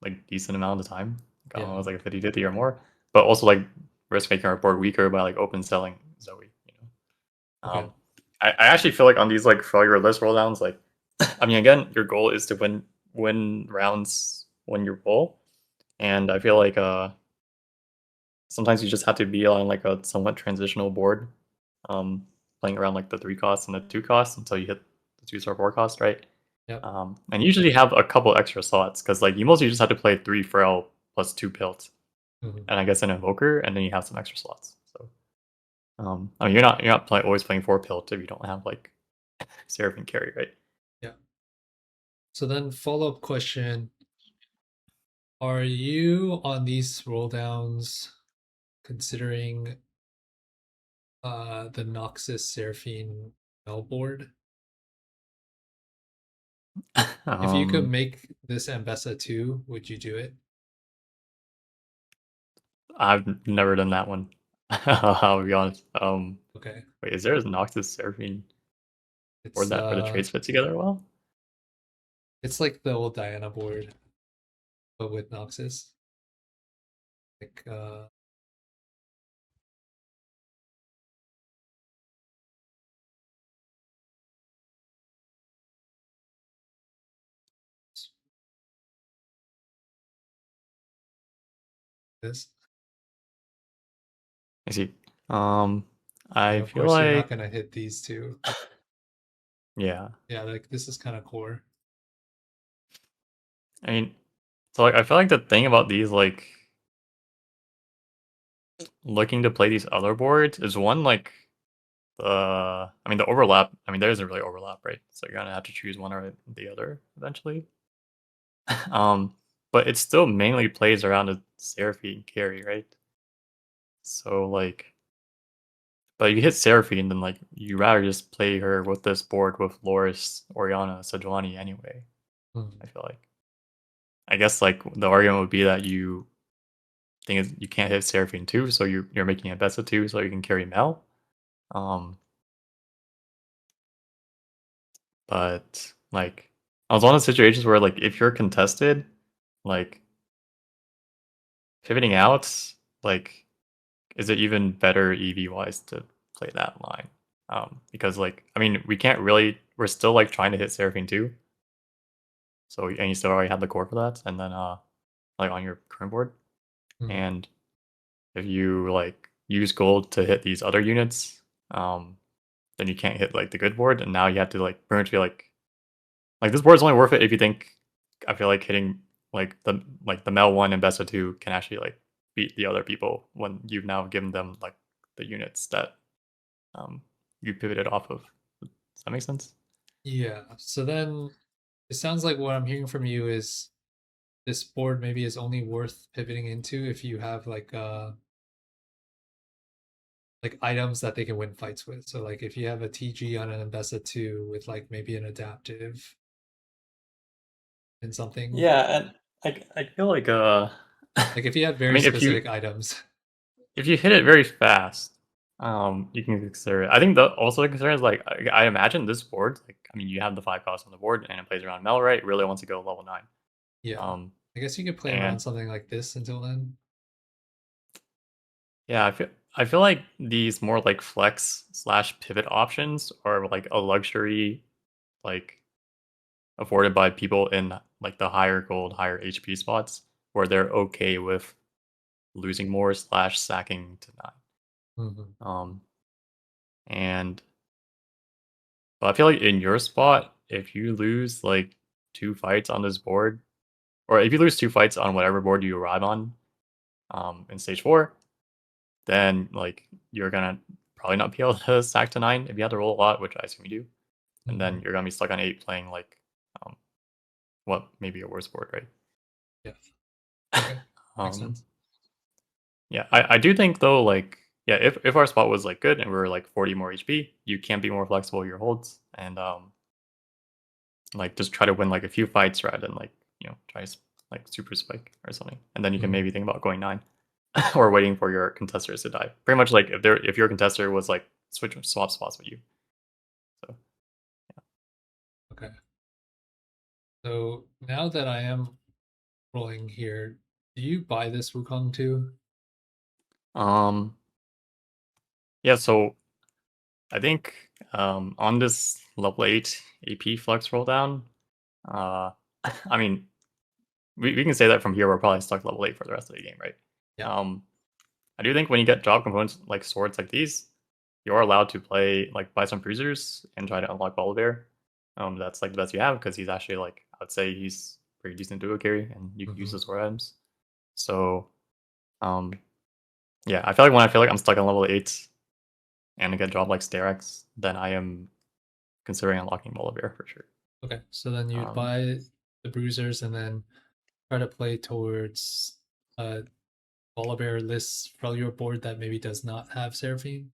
like decent amount of time. Like, I don't know, Yeah. it's like a 50-50 or more. But also like risk making our board weaker by like open selling Zoe, you know. Okay. I actually feel like on these like failure list roll downs, like I mean again, your goal is to win rounds when you roll. And I feel like sometimes you just have to be on like a somewhat transitional board, playing around like the 3 costs and the 2 costs until you hit the 2-star 4 cost, right? Yep. And usually have a couple extra slots because like you mostly just have to play 3 frail plus 2 pilt, Mhm. and I guess an invoker, and then you have some extra slots. So I mean you're not always playing 4 pilt if you don't have like Seraphim carry, right? Yeah. So then follow-up question. Are you on these roll downs considering the Noxus Seraphine Mel board? If you could um, make this Ambessa 2, would you do it? I've never done that one. I'll be honest. Okay. Wait, is there a Noctis Seraphine board It's that where the trades fit together well? it's like the old Diana board, but with Noxus. Like this. I see. I And of feel course you're not like gonna hit these two. yeah. Yeah, like this is kind of core. I mean, so like I feel like the thing about these like looking to play these other boards is one like I mean the overlap. I mean there isn't really overlap, right? So you're gonna have to choose one or the other eventually. um, but it still mainly plays around a Seraphine carry, right? So like, but you hit Seraphine, then like you rather just play her with this board with Loris, Oriana, Sejuani anyway. Mhm. I feel like. I guess like the argument would be that you thing is you can't hit Seraphine 2, so you're making a best of 2 so you can carry Mel. Um, but like I was on situations where like if you're contested, like pivoting out, like is it even better EV wise to play that line? Because like I mean we can't really we're still like trying to hit Seraphine 2. So and you still already have the core for that, and then like on your current board. Mhm. And if you like use gold to hit these other units, then you can't hit like the good board, and now you have to like pretty much be like this board is only worth it if you think I feel like hitting like the Mel 1 and best of 2 can actually like beat the other people when you've now given them like the units that you pivoted off of. Does that make sense? Yeah. So then it sounds like what I'm hearing from you is this board maybe is only worth pivoting into if you have like items that they can win fights with. So like if you have a TG on an Mbessa 2 with like maybe an adaptive and something. Yeah, and I feel like Like if you have I very mean specific items. if you hit it very fast, you can consider it. I think the also the concern is like I imagine this board, like I mean you have the 5 costs on the board and it plays around Mel, right? It really wants to go level 9. Yeah. Um I guess you could play around and something like this until then. yeah, I feel like these more like flex slash pivot options are like a luxury like afforded by people in like the higher gold, higher HP spots where they're okay with losing more slash sacking to 9. Mhm. And but I feel like in your spot, if you lose like 2 fights on this board, or if you lose 2 fights on whatever board you arrive on, in stage 4, then like you're gonna probably not be able to sack to 9 if you have to roll a lot, which I assume you do, and then Mhm. you're gonna be stuck on 8 playing like um, what maybe a worse board, right? Yeah. Okay. Makes Um, sense. yeah, I do think though, like yeah, if our spot was like good and we are like 40 more HP, you can be more flexible with your holds and like just try to win like a few fights rather than like try to like super spike or something, and then you can Mhm. maybe think about going 9 or waiting for your contesters to die. Pretty much like if your contester was like swap spots with you. So Okay. So now that I am rolling here, do you buy this Wukong too? um yeah, so I think on this level 8 AP flex roll down, uh I mean we can say that from here we're probably stuck level 8 for the rest of the game, right? Yeah. Um I do think when you get drop components like swords like these, you're allowed to play like buy some bruisers and try to unlock Volibear. That's like the best you have because he's actually like I would say he's pretty decent duo carry and you can use Mhm. the sword items. So um yeah, I feel like when I feel like I'm stuck on level 8 and I get dropped like Sterex, then I am considering unlocking Volibear for sure. Okay. So then you'd Um buy the bruisers and then try to play towards Volibear lists from your board that maybe does not have Seraphine.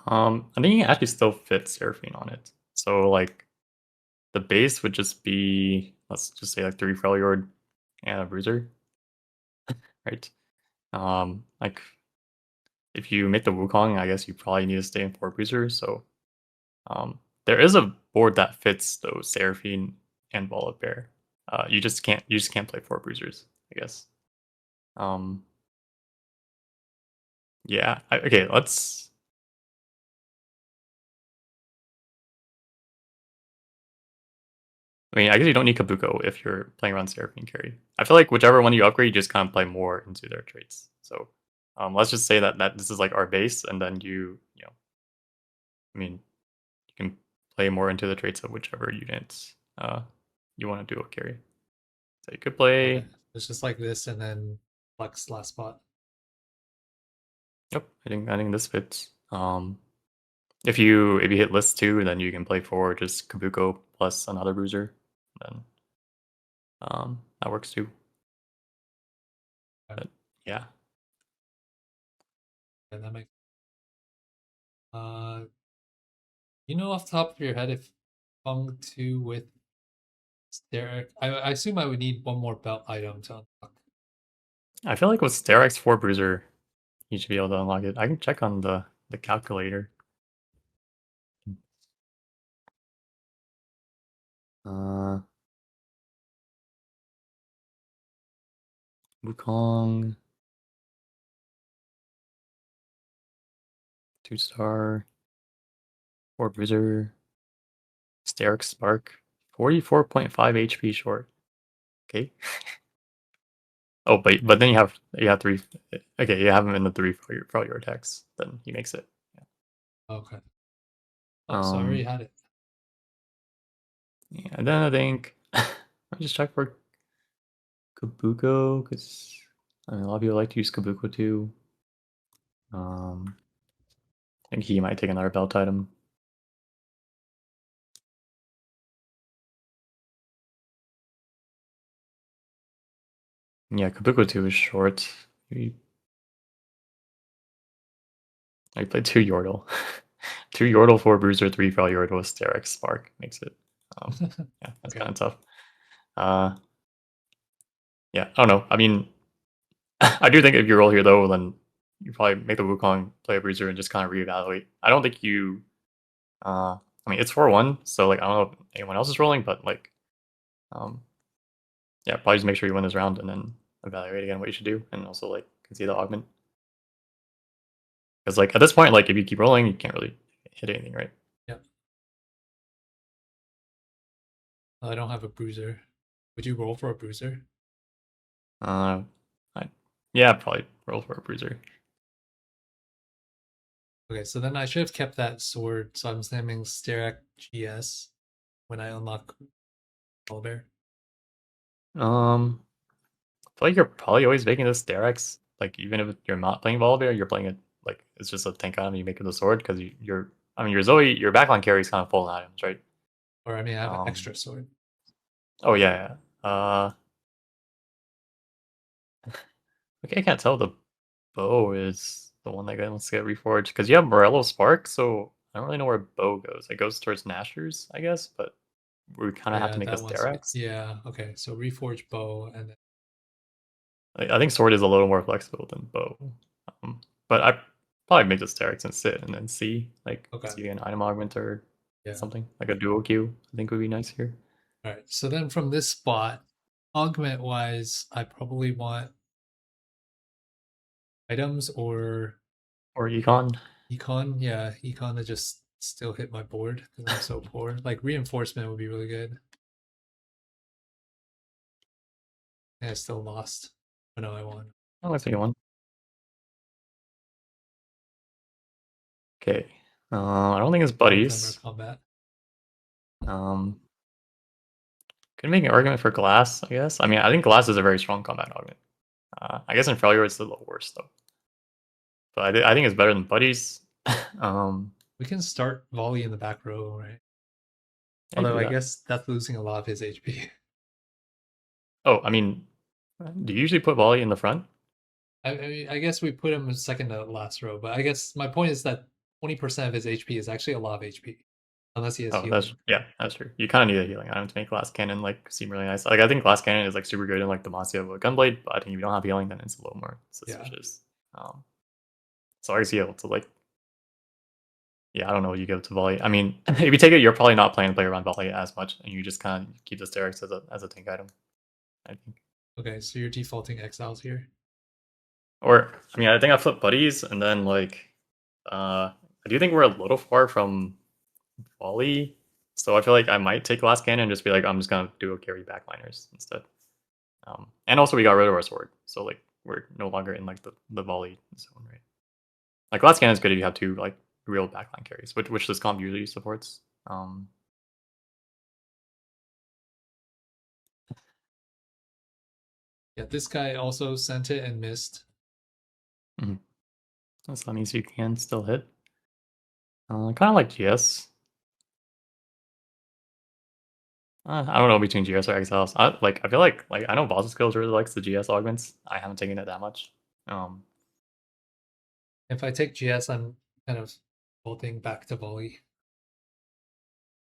I think he actually still fits Seraphine on it. So like the base would just be let's just say like 3 Freljord and a bruiser, right? Like if you make the Wukong, I guess you probably need to stay in 4 bruiser. So there is a board that fits those Seraphine and Volibear. You just can't play 4 bruisers, I guess. Um, yeah. Okay, let's. I mean, I guess you don't need Kabuko if you're playing around Seraphine carry. I feel like whichever one you upgrade, you just kind of play more into their traits. So let's just say that this is like our base, and then I mean, you can play more into the traits of whichever unit you want to do a carry. So you could Okay. play. It's just like this and then flex last spot. Yep, I think this fits. If you hit list 2, then you can play 4 just Kabuko plus another bruiser. Then that works too. Okay. But yeah, And that makes you know off the top of your head if Fung 2 with Derek, I assume I would need one more belt item to unlock. I feel like with Sterex 4 bruiser, you should be able to unlock it. I can check on the calculator. Uh, Wukong 2-star 4 bruiser Sterex Spark 44.5 HP short. Okay. Oh, but then you have 3. Okay, you have him in the 3 for all your attacks. Then he makes it. Okay. Oh, so I already Um, had it. yeah, and then I think I'll just check for Kabuko because I mean, a lot of people like to use Kabuko too. I think he might take another belt item. Yeah, Kabuko 2 is short. You, I played 2 Yordle. 2 Yordle, 4 Bruiser, 3 Fel Yordle, Sterex, Spark. Makes it, yeah, that's Okay. kind of tough. Uh, yeah, I don't know. I mean, I do think if you roll here, though, then you probably make the Wukong play a Bruiser and just kind of reevaluate. I don't think you, I mean, it's 4-1, so, like, I don't know if anyone else is rolling, but, like, um, yeah, probably just make sure you win this round and then evaluate again what you should do, and also, like, see the augment. Because, like, at this point, like, if you keep rolling, you can't really hit anything, right? Yeah. I don't have a bruiser. Would you roll for a bruiser? Uh, yeah, probably roll for a Bruiser. Okay, so then I should have kept that sword. So I'm spamming Sterak GS when I unlock Bear. I feel like you're probably always making this Sterex. Like, even if you're not playing Volibear, you're playing it like it's just a tank item. You make it a sword because you're. I mean, your Zoe, your backline carry is kind of full of items, right? Or I mean, I have an Um. extra sword. Oh yeah. Yeah. Okay, I can't tell the bow is the one that wants to get reforged because you have Morello Spark, so I don't really know where bow goes. It goes towards Nashers, I guess, but we kind Oh, of have yeah, to make a that one's Sterex. yeah. Okay, so reforge bow and then I think sword is a little more flexible than bow. But I probably make the Sterex and sit and then okay, see an item augment or yeah. something like a dual Q. I think would be nice here. All right. So then from this spot, augment wise, I probably want items or Or econ. econ. Yeah, econ to just still hit my board because I'm so poor. Like reinforcement would be really good. And I still lost. Oh no, I won. Oh, let's see one. Okay. I don't think it's All of them are buddies. combat. Um, could make an argument for glass, I guess. I mean, I think glass is a very strong combat augment. I guess in failure it's a little worse though. But I think it's better than buddies. um, We can start volley in the back row, right? yeah, you can Although do I that. guess that's losing a lot of his HP. Oh, I mean, do you usually put volley in the front? I guess we put him second to last row, but I guess my point is that 20% of his HP is actually a lot of HP, unless he has Oh, that's healing. yeah, that's true. You kind of need a healing item to make glass cannon like seem really nice. Like I think glass cannon is like super good in like Demacia with Gunblade, but I think if you don't have healing, then it's a little more Yeah. suspicious. So I guess you able to like, yeah, I don't know what you give to volley. I mean, if you take it, you're probably not planning to play around volley as much, and you just kind of keep the Sterex as a tank item. I think. Okay, so you're defaulting exiles here. Or I mean, I think I flip buddies, and then like, I do think we're a little far from volley, so I feel like I might take glass cannon and just be like, I'm just gonna do a carry backliners instead. And also we got rid of our sword, so like we're no longer in like the volley zone, right? Like glass cannon is good if you have two like real backline carries, which this comp usually supports. Yeah, this guy also sent it and missed. As long as you can still hit. Kind of like GS. I don't know between GS or Exiles. I feel like I know Boss Skills really likes the GS augments. I haven't taken it that much. If I take GS, I'm kind of defaulting back to volley.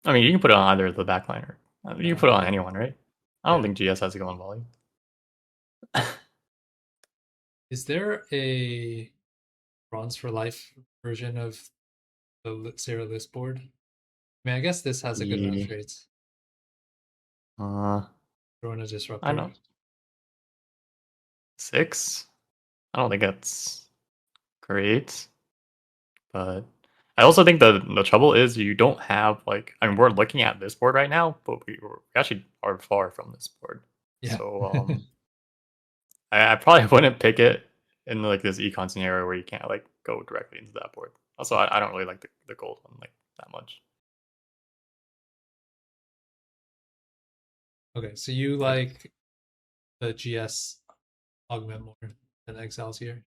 I mean, you can put it on either the backliner. You can put it on Okay. anyone, right? I don't Yeah. think GS has to go on volley. Is there a bronze for life version of the Sarah list board? I mean, I guess this has a good amount of Yeah. traits. Uh, Throwing a I don't disruptor. know. 6. I don't think that's great, but I also think the trouble is you don't have like I mean we're looking at this board right now, but we actually are far from this board. Yeah. So I probably wouldn't pick it in like this econ scenario where you can't like go directly into that board. Also, I don't really like the gold one like that much. Okay, so you But like the GS augment more than exiles here?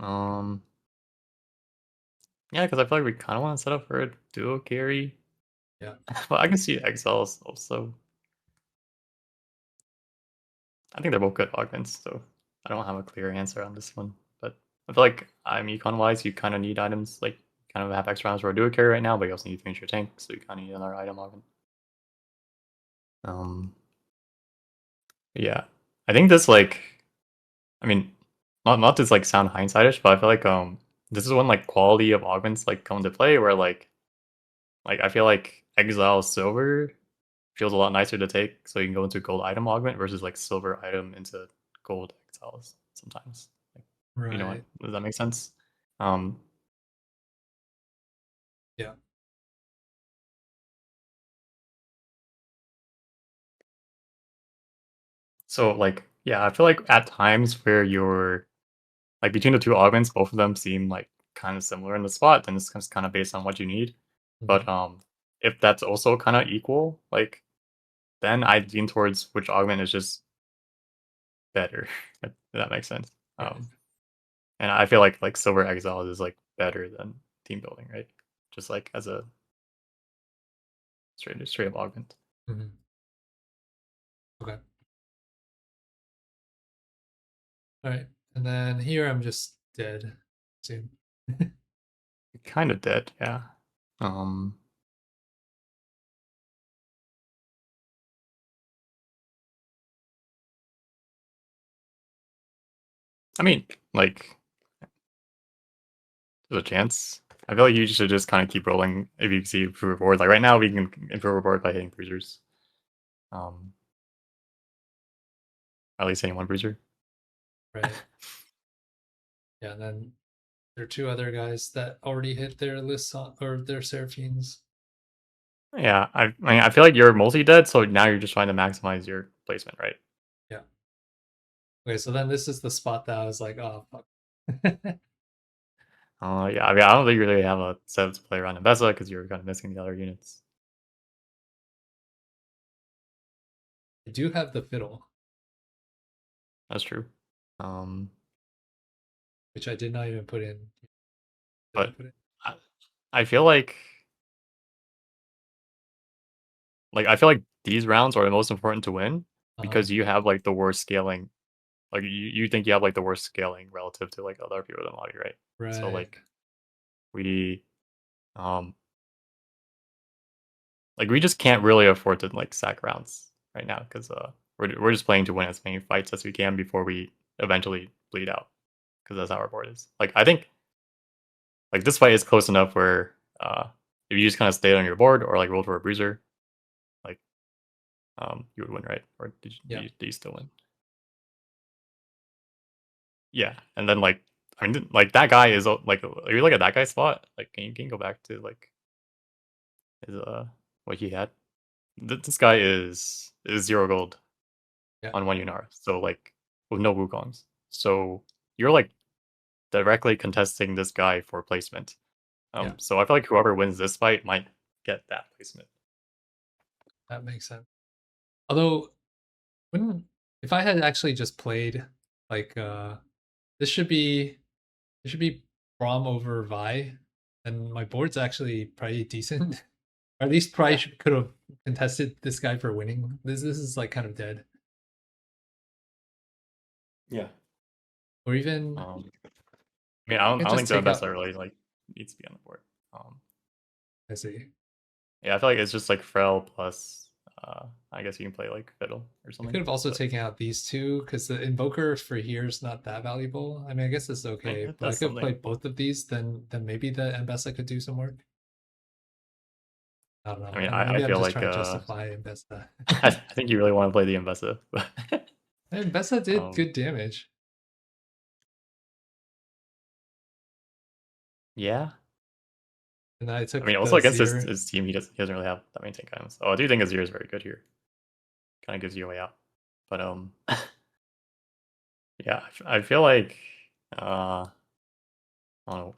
um yeah, because I feel like we kind of want to set up for a duo carry. Yeah. But I can see exiles also. I think they're both good augments, so I don't have a clear answer on this one. But I feel like econ wise, you kind of need items like kind of have extra items for a duo carry right now, but you also need to finish your tank, so you kind of need another item augment. Yeah, I think this like, I mean, not to like sound hindsightish, but I feel like this is when like quality of augments like come into play, where like I feel like Exile Silver feels a lot nicer to take, so you can go into gold item augment versus like silver item into gold exiles sometimes. Like, you know what? Right. Does that make sense? Um, Yeah. so like yeah, I feel like at times where you're like between the two augments, both of them seem like kind of similar in the spot, then it's kind of based on what you need. But Mhm. if that's also kind of equal, like then I lean towards which augment is just better. If that makes sense. Right. And I feel like Silver Exiles is like better than team building, right? Just like as a straight up augment. Mhm. Okay. All right. And then here I'm just dead soon. Kind of dead, yeah. Um, I mean, like there's a chance. I feel like you should just kind of keep rolling if you see improve reward. Like right now, we can improve reward by hitting bruisers. Um, at least hitting one bruiser. Right. Yeah. And then there are two other guys that already hit their lists or their Seraphines. Yeah, I mean, I feel like you're multi dead, so now you're just trying to maximize your placement, right? Yeah. Okay. So then this is the spot that I was like, oh, fuck. Yeah, I mean, I don't think you really have a setup to play around Mbessa because you're kind of missing the other units. I do have the fiddle, That's true. Um, which I did not even put in. Did I but put it? I, I feel like I feel like these rounds are the most important to win Uh-huh. because you have like the worst scaling. Like you think you have like the worst scaling relative to like other people in the lobby, right? So Right. we um we just can't really afford to like sack rounds right now because we're just playing to win as many fights as we can before we eventually bleed out because that's how our board is. Like I think like this fight is close enough where if you just kind of stayed on your board or like rolled for a bruiser, like you would win, right? Or Yeah. did you still win? Yeah, and then like I mean like that guy is like are you like at that guy's spot? Like can you go back to like his what he had? This guy is 0 gold Yeah. on one Yunar, so like with no Wukongs. So you're like directly contesting this guy for placement. Yeah. So I feel like whoever wins this fight might get that placement. That makes sense. Although, when if I had actually just played like this should be this should be Braum over Vi, and my board's actually probably decent. Or at least probably Yeah. could have contested this guy for winning. This is like kind of dead. Yeah. Or even I mean, I I don't just think the take best out. really like needs to be on the board. I see. Yeah, I feel like it's just like Frel plus. I guess you can play like Fiddle or I could something. have also But taken out these two because the invoker for here is not that valuable. I mean, I guess it's I mean, okay, it but I does could have something. played both of these. Then maybe the Ambessa could do some work. I don't know. I mean, I Maybe I'm feel just like trying to justify Ambessa. I think you really want to play the Mbessa. Ambessa did um, good damage. yeah. And I I took mean, also the against Zir. his team, he doesn't really have that many tank items. Oh, I do think Azir is very good here. Kind of gives you a way out. But yeah, I feel like I don't know.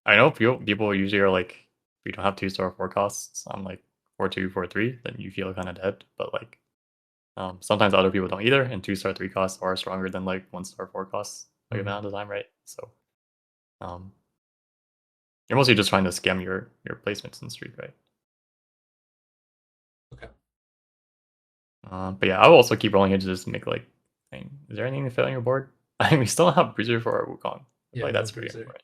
I know people usually are like, if you don't have 2-star forecasts on like 4-2, 4-3, then you feel kind of dead. But like sometimes other people don't either, and 2-star 3 costs are stronger than like 1-star 4 costs like Mhm. amount of time, right? So um, you're mostly just trying to scam your placements in street, right? Okay. But yeah, I will also keep rolling it to just make like. Is there anything to fit on your board? I mean, we still have Bruiser for our Wukong. I Yeah, feel like no that's pretty bruiser. important.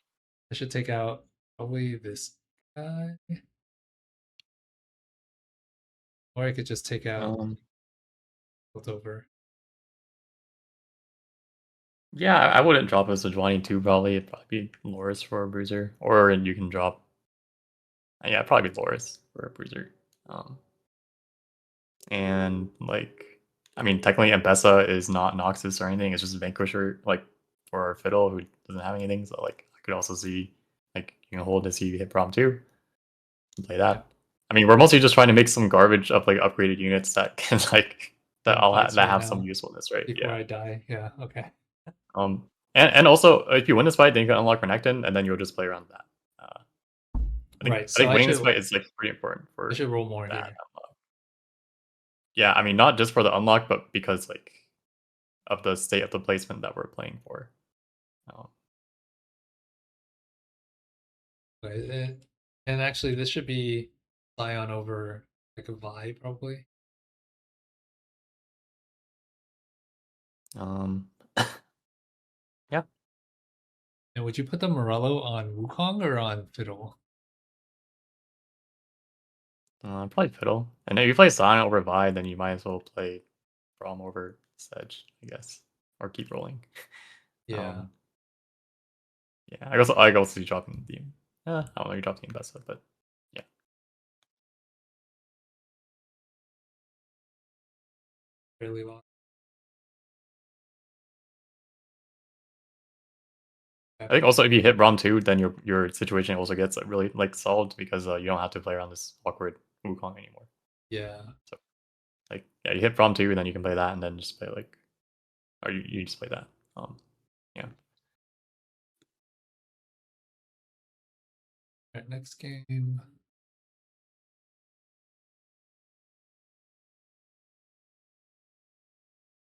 I should take out probably this guy. Or I could just take out both over. Yeah, I wouldn't drop a Sejuani too. Probably it'd probably be Loris for a Bruiser, or you can drop. Yeah, probably Loris for a Bruiser. And like, I mean, technically, Ambessa is not Noxus or anything. It's just Vanquisher, like for Fiddle, who doesn't have anything. So like, I could also see like you can hold to see hit prom too and play that. I mean, we're mostly just trying to make some garbage of like upgraded units that can like that Right have now, some usefulness, right? before Yeah. I die. Yeah, okay. And also if you win this fight, then you can unlock Renekton, and then you'll just play around that. Right, I so think winning this fight is like pretty important I for should roll more that here. unlock. Yeah, I mean, not just for the unlock, but because like of the state of the placement that we're playing for. And actually, this should be Scion over like a Vi, probably. Um, yeah, And would you put the Morello on Wukong or on Fiddle? probably Fiddle. And if you play Sonic over Vi, then you might as well play Braum over Sedge, I guess, or keep rolling. Yeah. Yeah, I guess you dropping the. I don't know, you dropped the Ambessa, but yeah. Really long. I think also if you hit Braum too, then your situation also gets really like solved because you don't have to play around this awkward Wukong anymore. Yeah. So like yeah, you hit Braum too, and then you can play that, and then just play like, or you just play that. Yeah. All right, next game.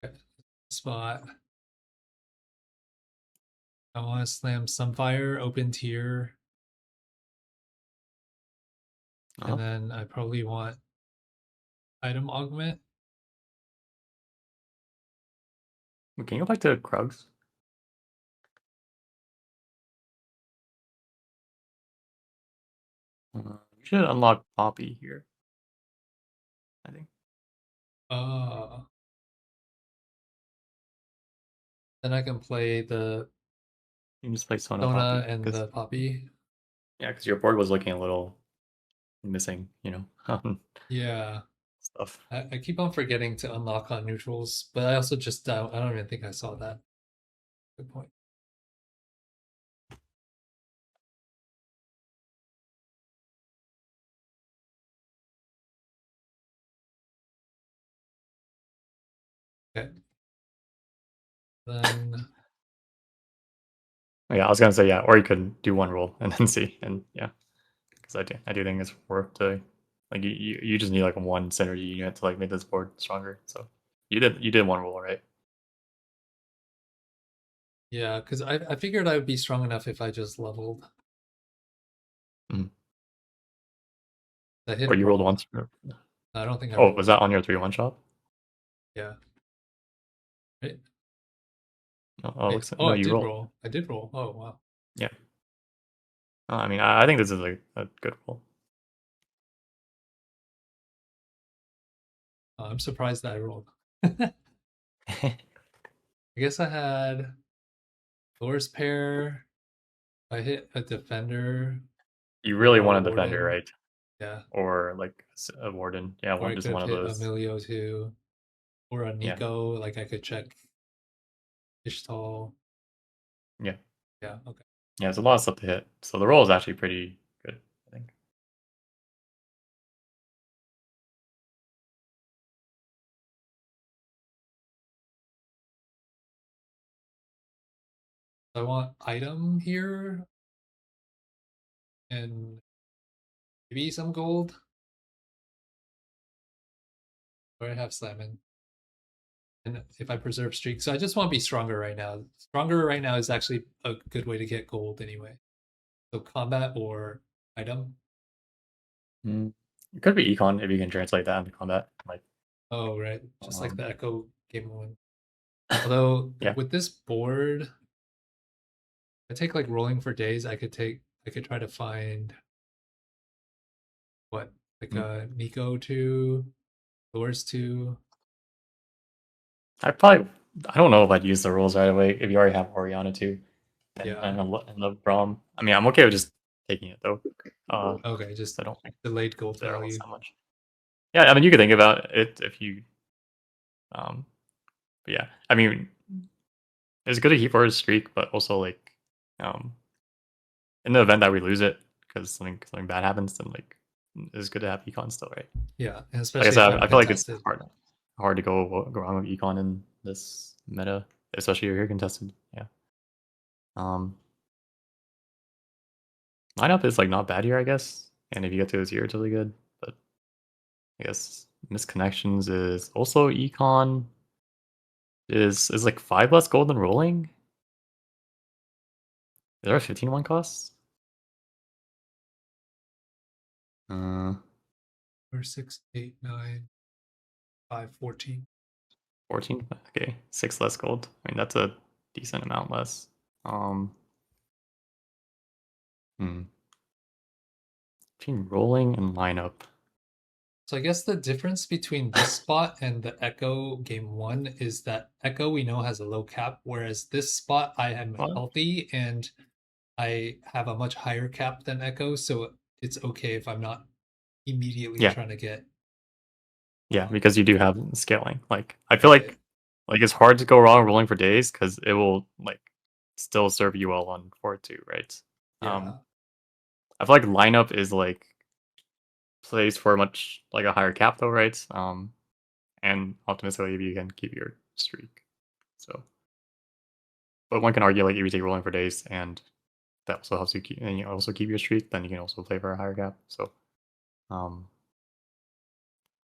Okay, spot. I want to slam Sunfire, open tier, and then I probably want item augment. Can you go back to Krugs? You should unlock Poppy here, I think. Then I can play the You can just play Sona Sona Poppy. and the Poppy. Yeah, because your board was looking a little missing, Yeah. stuff. I keep on forgetting to unlock on neutrals, but I also just I don't even think I saw that. Good point. Okay. Then Yeah, I was gonna say yeah, or you could do one roll and then see, and yeah, because I do think it's worth to like you just need like one synergy unit to like make this board stronger. So you did one roll, right? yeah, because I figured I would be strong enough if I just leveled. Mhm. I hit Or a you rolled brawl. once. I don't think I Oh, rolled. was that on your 3-1 shot? Yeah. Right. Oh, looks like, Oh, no, I you did rolled. roll. I did roll. Oh, wow. Yeah. I mean, I think this is a good roll. I'm surprised that I rolled. I guess I had Loris pair. I hit a defender. You really Or a want a defender, warden. right? Yeah. Or like a warden. Yeah, Or I just could one have of hit those. Emilio too. Or a Yeah. Nico. Like I could check Ishtal. Yeah. Yeah, okay. Yeah, there's a lot of stuff to hit. So the roll is actually pretty good, I think. So I want item here. And maybe some gold. Or I have Slamming. And if I preserve streak. So I just want to be stronger right now. Stronger right now is actually a good way to get gold anyway. So combat or item. It could be econ if you can translate that into combat. Like Oh, right. Just like Um, the Echo Game 1. Although yeah. with this board, I take like rolling for days. I could try to find what like Mm. Nico 2, Lures 2. I don't know if I'd use the rules right away if you already have Oriana too, Yeah. and the Braum. I mean, I'm okay with just taking it though. Okay, just I don't think delayed gold there was value. that much. Yeah, I mean, you could think about it if you, um, but yeah, I mean, it's good to keep for his streak, but also like, um, in the event that we lose it because something bad happens, then like, it's good to have econ still, right? Yeah, and Like I especially if said, I'm I feel like it's contested. hard to go wrong with econ in this meta, especially if you're contested. Yeah. Um, lineup is like not bad here, I guess, and if you get to a zero, it's really good. But I guess misconnections is also econ is like 5 less gold than rolling. Is there a 15-1 cost? 4, 6, 8, 9, 5, 14. 14. Okay, 6 less gold. I mean, that's a decent amount less. Um, hmm. Between rolling and lineup. So I guess the difference between this spot and the Echo Game 1 is that Echo we know has a low cap, whereas this spot I am What? healthy and I have a much higher cap than Echo, so it's okay if I'm not immediately Yeah, trying to get yeah, because you do have scaling. Like, I feel right. like it's hard to go wrong rolling for days because it will like still serve you well on 4-2, right? Yeah. I feel like lineup is like plays for much like a higher cap though, right? And optimistically you can keep your streak. So, but one can argue like if you take rolling for days and that also helps you keep and you also keep your streak, then you can also play for a higher cap. So, um,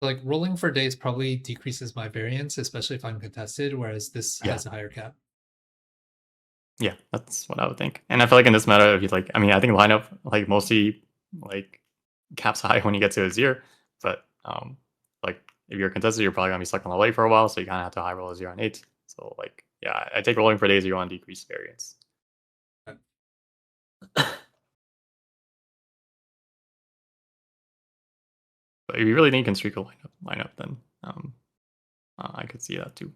Like rolling for days probably decreases my variance, especially if I'm contested, whereas this yeah, has a higher cap. yeah, that's what I would think. And I feel like in this meta, if you like, I mean, I think lineup like mostly like caps high when you get to a zero, but like if you're contested, you're probably gonna be stuck on the late for a while, so you kind of have to high roll a 0 and 8. So like, yeah, I take rolling for days. You want to decrease variance. But if you really need can streak a lineup, then I could see that too.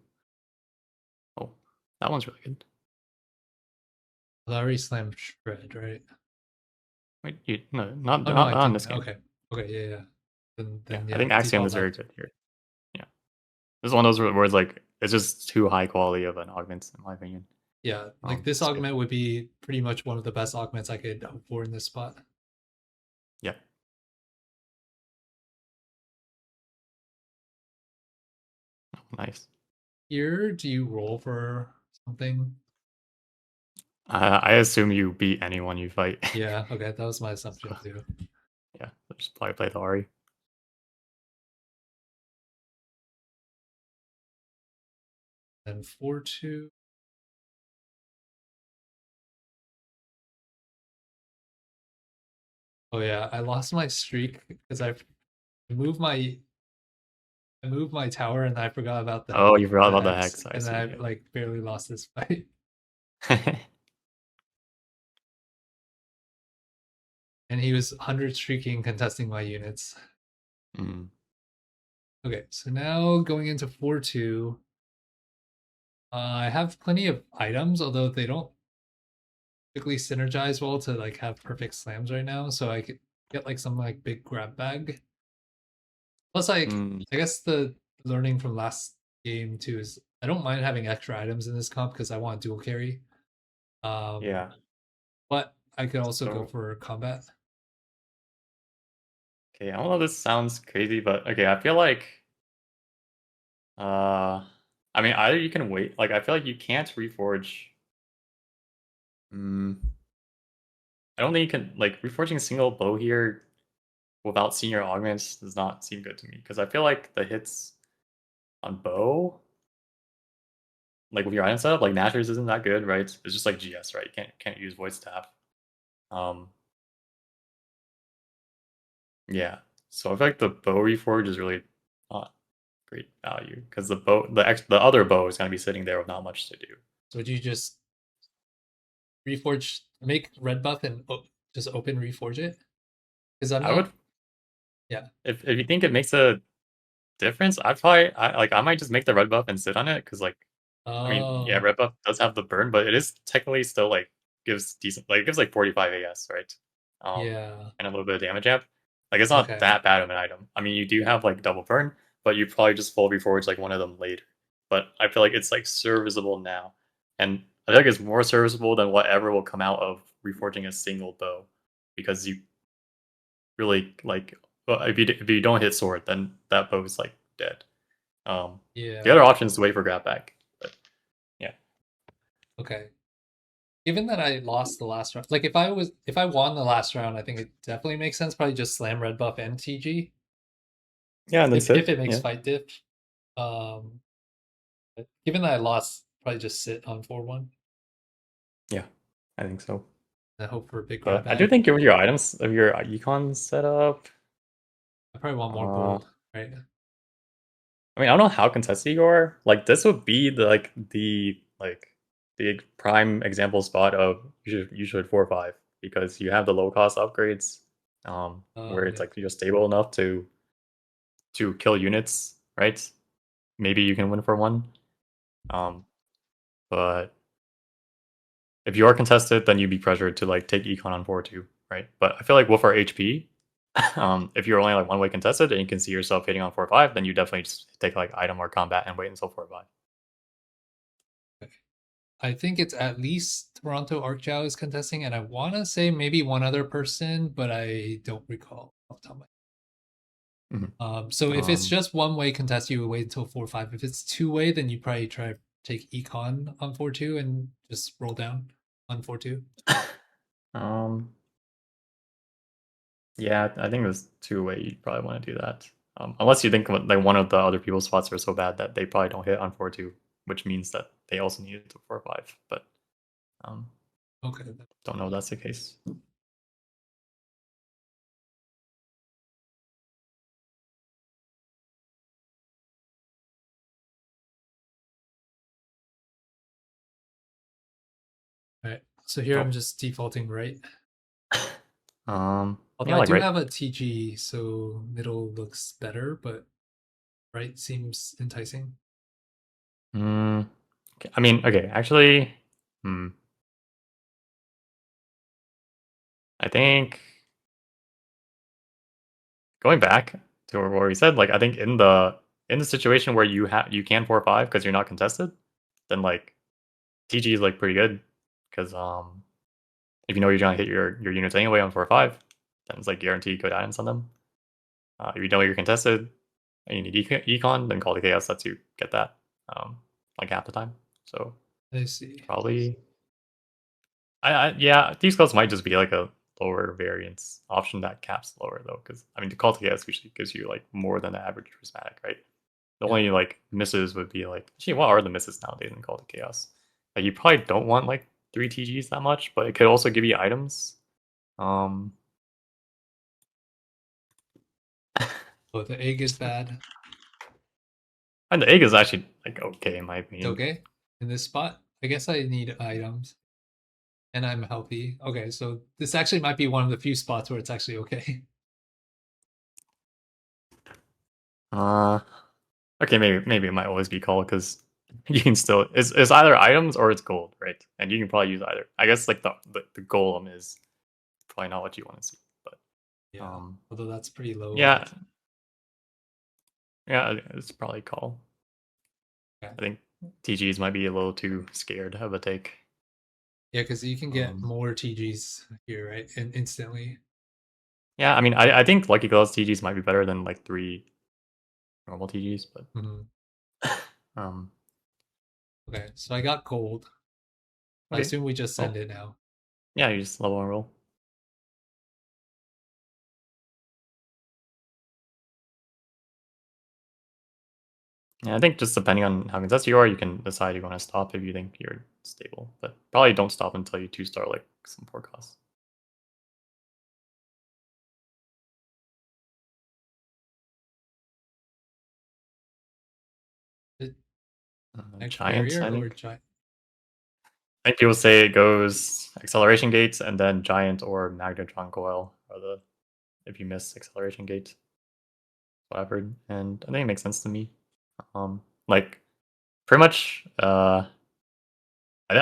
Oh, that one's really good. Larry slammed shred, right? Wait, you no, not Oh no, I not in this didn't. game. Okay. Okay, yeah, yeah. Yeah, Then I yeah, think Axiom default is very left. good here. Yeah, this is one of those where it's like it's just too high quality of an augment in my opinion. Yeah, like this It's good. augment would be pretty much one of the best augments I could hope for in this spot. Yeah. Nice. Here, do you roll for something? I assume you beat anyone you fight. Yeah, okay, that was my So, assumption too. yeah, just probably play the Ari. Then 4-2. Oh yeah, I lost my streak because moved my I moved my tower and I forgot about Oh, you forgot the about the hex, hex. I and see. I like barely lost this fight. Yeah. And he was 100 streaking, contesting my units. Mm, Okay, so now going into 4-2, I have plenty of items, although they don't typically synergize well to like have perfect slams right now. So I could get like some like big grab bag. Plus, mm, I guess the learning from last game too is I don't mind having extra items in this comp because I want dual carry. Um, yeah. but I could also go So for combat. okay, I don't know. This sounds crazy, but okay. I feel like I mean, either you can wait. Like, I feel like you can't reforge. Mm, I don't think you can like reforging a single bow here without senior augments does not seem good to me because I feel like the hits on bow, like with your item setup, like Nashers isn't that good, right? It's just like GS, right? You can't use void staff. Um, yeah. So I feel like the bow reforge is really not great value because the other bow is going to be sitting there with not much to do. So would you just reforge, make red buff and just open reforge it? Because I'm I not. would, Yeah. if you think it makes a difference, I might just make the red buff and sit on it because like I mean yeah, Oh. red buff does have the burn, but it is technically still like gives decent, like it gives like 45 AS, right? Yeah. And a little bit of damage amp. Like it's not Okay. that bad of an item. I mean you do have like double burn, but you probably just full reforge like one of them later. But I feel like it's like serviceable now, and I think it's more serviceable than whatever will come out of reforging a single bow, because you really like, well, if you don't hit sword, then that bow is like dead. The Yeah. other option is to wait for grab back. But yeah. Okay. Given that I lost the last round, like if I won the last round, I think it definitely makes sense. Probably just slam red buff and TG Yeah, and then if sit. it makes Yeah. fight diff. But given that I lost, probably just sit on 4-1 Yeah. I think so. and hope for a big grab But I do bag. think with your items of your econ setup, I probably want more uh gold, right? I mean, I don't know how contested you are. Like this would be the prime example spot of you should 4 or 5, because you have the low cost upgrades, where it's Yeah. like you're stable enough to kill units, right? Maybe you can win for 1. But if you are contested, then you'd be pressured to like take econ on 4-2, right? But I feel like with our HP, if you're only like one way contested and you can see yourself hitting on 4-5, then you definitely just take like item or combat and wait until 4-5. I think it's at least Toronto Arcjow is contesting, and I want to say maybe one other person, but I don't recall off the top of my Mhm. So if it's Um, just one way contest, you would wait until 4-5. If it's two way, then you probably try take econ on 4-2 and just roll down on 4-2. um, yeah, I think there's 2 way you'd probably want to do that. Unless you think like one of the other people's spots are so bad that they probably don't hit on 4-2, which means that they also need it to 4-5. But um, Okay. don't know if that's the case. All right. So here Oh, I'm just defaulting right. Although yeah, I like do right. have a TG, so middle looks better, but right seems enticing. Mm, okay. I mean, okay, actually, hmm, I think going back to what we said, like I think in the situation where you can 4-5 because you're not contested, then like TG is like pretty good, because if you know you're gonna hit your units anyway on 4-5, then it's like guaranteed good items on them. If you know you're contested and you need econ, then Call to Chaos lets you get that like half the time. So I see. probably yeah, these calls might just be like a lower variance option that caps lower though, because I mean the Call to Chaos usually gives you like more than the average prismatic, right? The Yeah. only like misses would be like, actually, what are the misses nowadays in Call to Chaos? Like you probably don't want like 3 TGs that much, but it could also give you items. Um, Oh, the egg is bad. and the egg is actually like okay in my It's opinion. okay in this spot. I guess I need items and I'm healthy. Okay, so this actually might be one of the few spots where it's actually okay. Uh, okay, maybe it might always be called because you can still it's either items or it's gold, right? And you can probably use either. I guess like the golem is probably not what you want to see, but Yeah, um, although that's pretty low. yeah, yeah, it's probably call. Okay. I think TGs might be a little too scared of a take. Yeah, because you can get Um, more TGs here, right? And instantly. Yeah, I mean, I think Lucky Glow's TGs might be better than like 3 normal TGs, but Mhm. um, Okay, so I got gold. I okay. assume we just Well, send it now. yeah, you just level and roll. Yeah, I think just depending on how contested you are, you can decide you want to stop if you think you're stable, but probably don't stop until you 2-star like some forecasts. Connect Giants, barrier I or think. giant? I think people say it goes acceleration gates and then giant or magnetron coil are the if you miss acceleration gates. What I've heard, and I think it makes sense to me. Like pretty much, I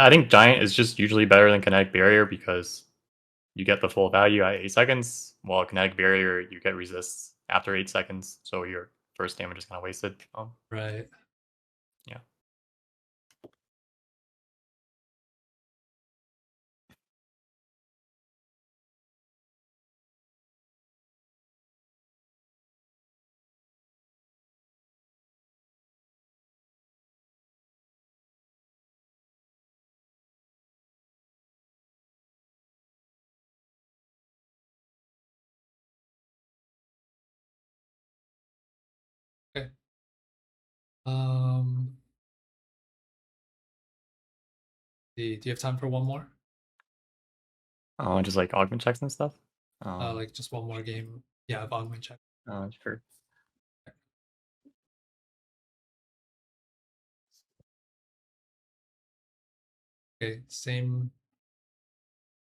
think giant is just usually better than kinetic barrier because you get the full value at 8 seconds, while kinetic barrier you get resists after 8 seconds, so your first damage is kind of wasted. Right. Yeah. Okay. Um, do you have time for one more? Just like augment checks and stuff. Like just one more game. Yeah, of augment check. Sure. Okay, same.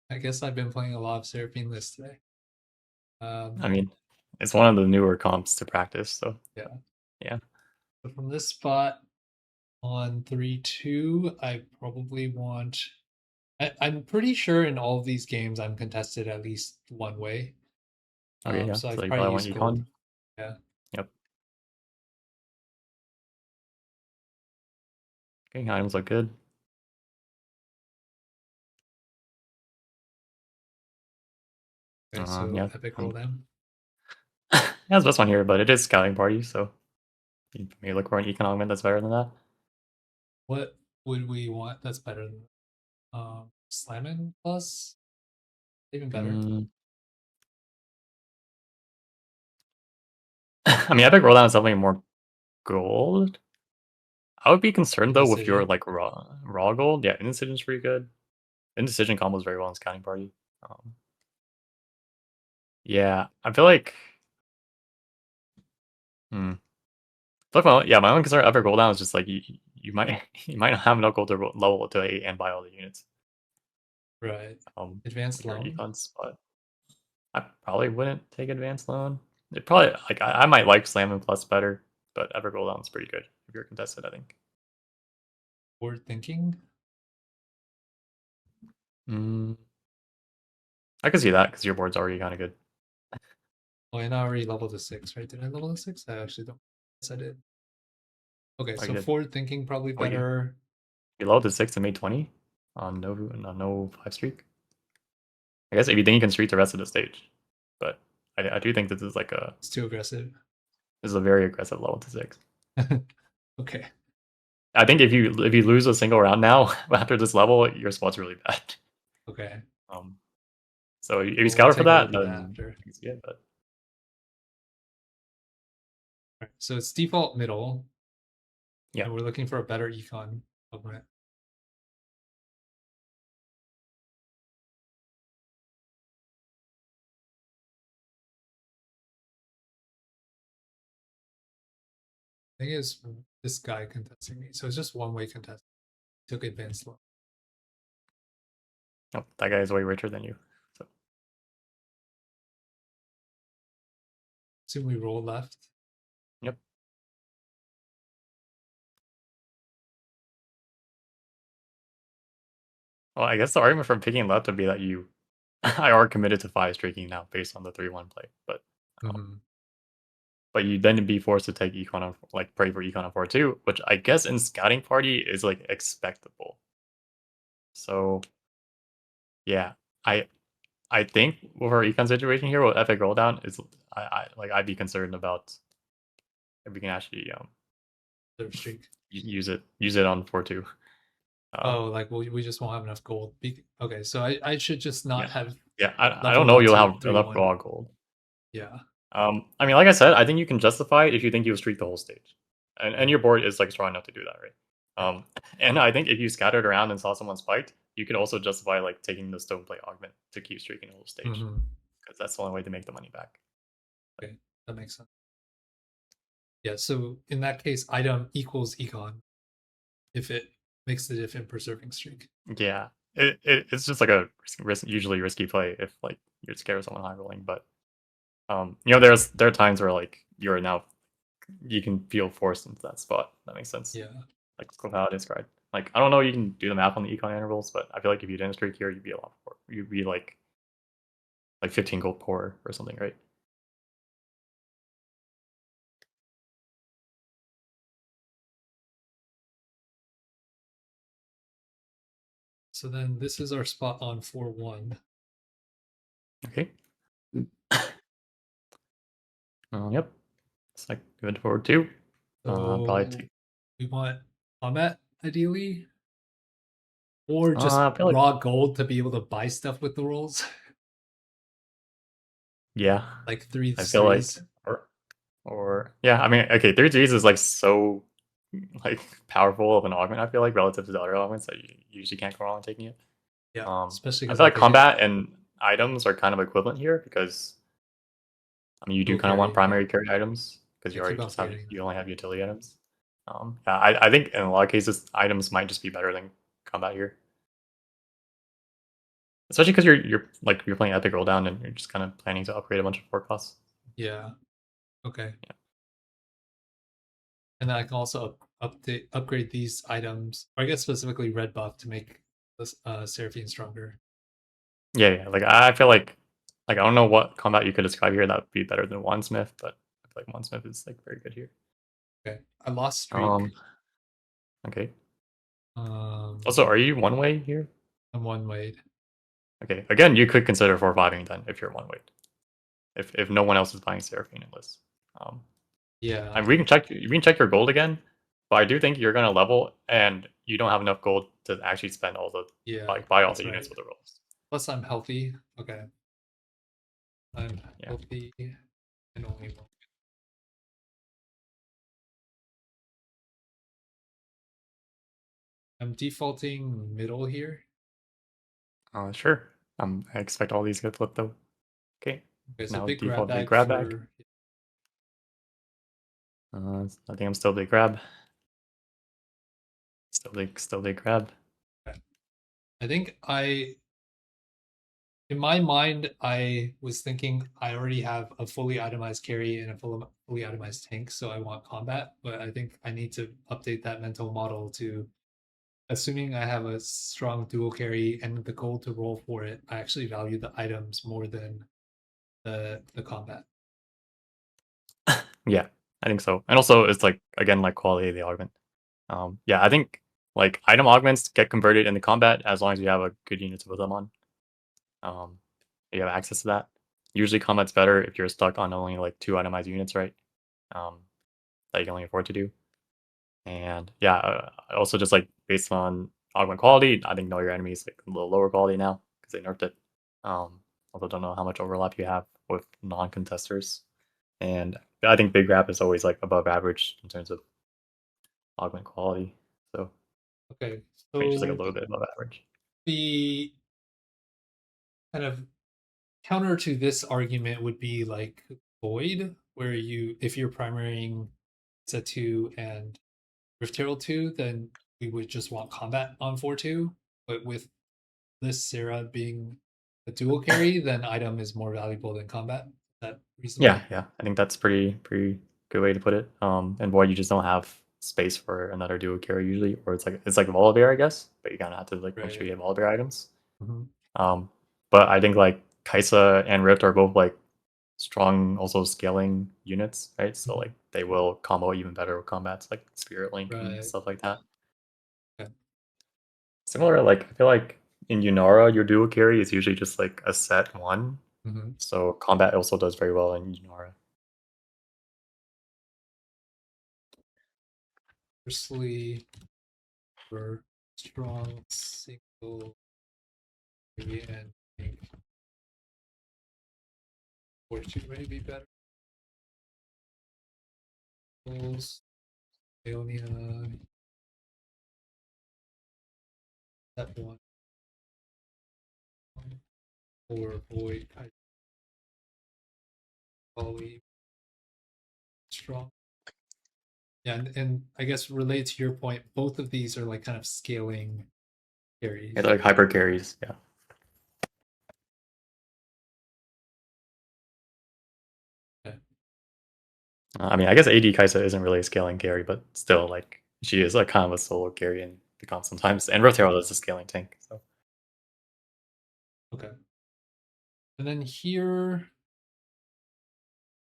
I guess I've been playing a lot of Seraphine List today. I mean, it's one of the newer comps to practice, so Yeah. yeah. So from this spot on 3-2, I probably want. I'm pretty sure in all of these games I'm contested at least one way. Okay, yeah. So So I've you probably probably want used gold. econ. Yeah. Yep. Okay, items look good. Okay, so Yeah. epic roll down. Yeah, it's the best one here, but it is scouting party, so you may look for an econ augment that's better than that. What would we want that's better than Slamming Plus? Even better. I mean, epic rolldown is definitely more gold. I would be concerned though with your Indecision. like raw gold. Yeah, indecision's pretty good. Indecision combos very well in scouting party. Yeah, I feel like. Look, yeah, my only concern epic rolldown is just like you might you might not have enough gold to level to 8 and buy all the units. Right. With Advanced your loan. econs, but I probably wouldn't take advanced loan. It probably like I might like slamming plus better, but epic rolldown's pretty good if you're contested. I think. Forward thinking. I can see that because your board's already kind of good. Oh, and I already leveled to 6, right? Did I level to 6? I actually don't. Yes, I did. Okay, Oh, so you did. forward thinking probably Oh, better. you lowered to 6 and made 20 on no 5 streak. I guess if you think you can streak the rest of the stage, but I do think this is like It's too aggressive. this is a very aggressive level to 6. Okay. I think if you lose a single round now after this level, your spot's really bad. Okay. So if you We'll scout for take a that, look at that then after. I can see it. But Right, so it's default middle. yeah, And we're looking for a better econ augment. I think it's this guy contesting me. So it's just one way contest. Took advanced loan. oh, that guy is way richer than you. So Assume we roll left. yep. Well, I guess the argument for picking left would be that you are committed to 5 streaking now based on the 3-1 play, but but you then be forced to take econ on like pray for econ on 4-2, which I guess in scouting party is like expectable. So yeah, I think with our econ situation here with epic roll down is I'd be concerned about if we can actually Third streak. use it on 4-2. Oh, like we just won't have enough gold. Okay, so I should just not Yeah. have. Yeah, I don't leveled know up you'll to have 3-1. enough raw gold. Yeah. I mean, like I said, I think you can justify it if you think you'll streak the whole stage, and your board is like strong enough to do that, right? And I think if you scattered around and saw someone spiked, you could also justify like taking the stone play augment to keep streaking the whole stage, because that's the only way to make the money back. Okay, that makes sense. Yeah, so in that case, item equals econ. if it makes the diff in preserving streak. Yeah, it's just like a usually risky play if like you're scared of someone high rolling. But there are times where like you can feel forced into that spot. That makes sense. Yeah. Like how I described. Like I don't know, you can do the math on the econ intervals, but I feel like if you didn't streak here, you'd be a lot more. You'd be like 15 gold poorer or something, right? So then this is our spot on 4-1. Okay. Yep. It's like good forward two. So Probably we want combat ideally, or just I feel like raw gold to be able to buy stuff with the rolls, yeah. like three I feel like threes. or yeah. I mean, okay, 3 Gs is like so like powerful of an augment. I feel like relative to the other augments that you usually can't go wrong taking it. Yeah, especially I because feel like combat and items are kind of equivalent here because I mean you do dual kind of want carry. primary carry items because Yeah, you already keep on just have forgetting you only have utility items. Yeah, I think in a lot of cases items might just be better than combat here, especially because you're playing epic roll down and you're just kind of planning to upgrade a bunch of forecasts. Yeah. Okay. Yeah. And then I can also upgrade these items, or I guess specifically red buff to make this Seraphine stronger. Yeah. Like I feel like I don't know what combat you could describe here that would be better than Wandsmith, but I feel like Wandsmith is like very good here. Okay. I lost streak. Okay. Um, Also, are you one way here? I'm one weight. Okay. Again, you could consider 4-5ing then if you're one way. If no one else is buying Seraphine in this. Yeah. And we can check your gold again, but I do think you're gonna level and you don't have enough gold to actually spend all the Yeah. buy all That's the units right. with the rolls. Plus, I'm healthy. Okay. I'm Yeah. healthy and only one. I'm defaulting middle here. Sure. I expect all these get flipped though. Okay. Okay, so Now big grab default big bag grab bag. for. I think I'm still big grab. Still big grab. I think in my mind, I was thinking I already have a fully itemized carry and a fully itemized tank, so I want combat. But I think I need to update that mental model to assuming I have a strong dual carry and the goal to roll for it. I actually value the items more than the combat. Yeah, I think so. And also, it's like again like quality of the augment. Yeah, I think like item augments get converted into combat as long as you have a good unit to put them on. You have access to that. Usually, combat's better if you're stuck on only like 2 itemized units, right? That you can only afford to do. And yeah, also just like based on augment quality, I think know your enemies like a little lower quality now because they nerfed it. Also don't know how much overlap you have with non-contesters. And I think Big Rap is always like above average in terms of augment quality. So Okay, maybe just like a so little bit above average. the kind of counter to this argument would be like Void, where if you're primarying Set 2 and Rift Herald 2, then we would just want combat on 4-2. But with this Sarah being a dual carry, then item is more valuable than combat. Is that reasonable? Yeah. I think that's pretty good way to put it. And Void, you just don't have space for another dual carry usually, or it's like Volibear, I guess, but you kind of have to like make sure you have Volibear items. But I think like Kaisa and Rift are both like strong, also scaling units, right? So like they will combo even better with combats like Spirit Link and stuff like that. Okay. Similar, like I feel like in Yunara, your dual carry is usually just like a set one. So combat also does very well in Yunara. Firstly, for strong single carry and tank, 4-2 may be better. Aeonia, step 1. Or Void, Poly, strong. Yeah, and I guess related to your point, both of these are like kind of scaling carries. Yeah, they're like hyper carries. Yeah. Okay. I mean, I guess AD Kaisa isn't really a scaling carry, but still, like, she is like kind of a solo carry in the comp sometimes. And Rotaro is a scaling tank. So Okay. And then here,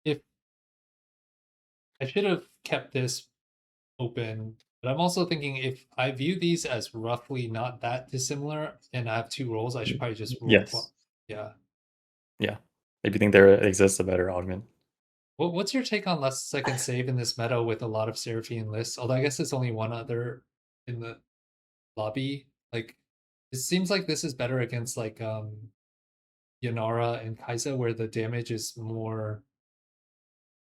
if I should have kept this open, but I'm also thinking if I view these as roughly not that dissimilar and I have two roles, I should probably just roll. yes, Yeah. yeah. If you think there exists a better augment, What's your take on last second save in this meta with a lot of Seraphine lists? Although I guess it's only one other in the lobby. Like, it seems like this is better against like Yanara and Kaisa, where the damage is more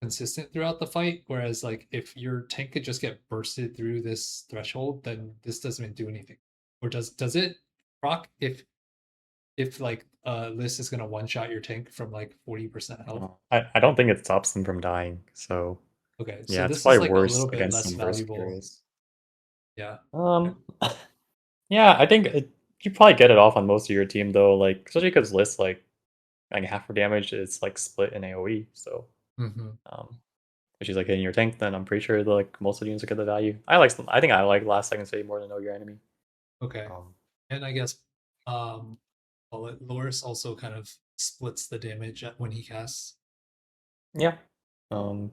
consistent throughout the fight. Whereas, like, if your tank could just get bursted through this threshold, then this doesn't do anything. Or does it proc if like List is gonna one shot your tank from like 40% health? I don't think it stops them from dying. So Okay, so yeah, it's this is probably like a worse little bit against less some burst valuable. carries. Yeah. Okay. Yeah, I think you probably get it off on most of your team though, like especially because List like half her damage is like split in AoE. So Mm-hmm. if she's like hitting your tank, then I'm pretty sure like most of the units will get the value. I think I like last second save more than know your enemy. Okay. Um, And I guess Loris also kind of splits the damage when he casts. yeah. Um,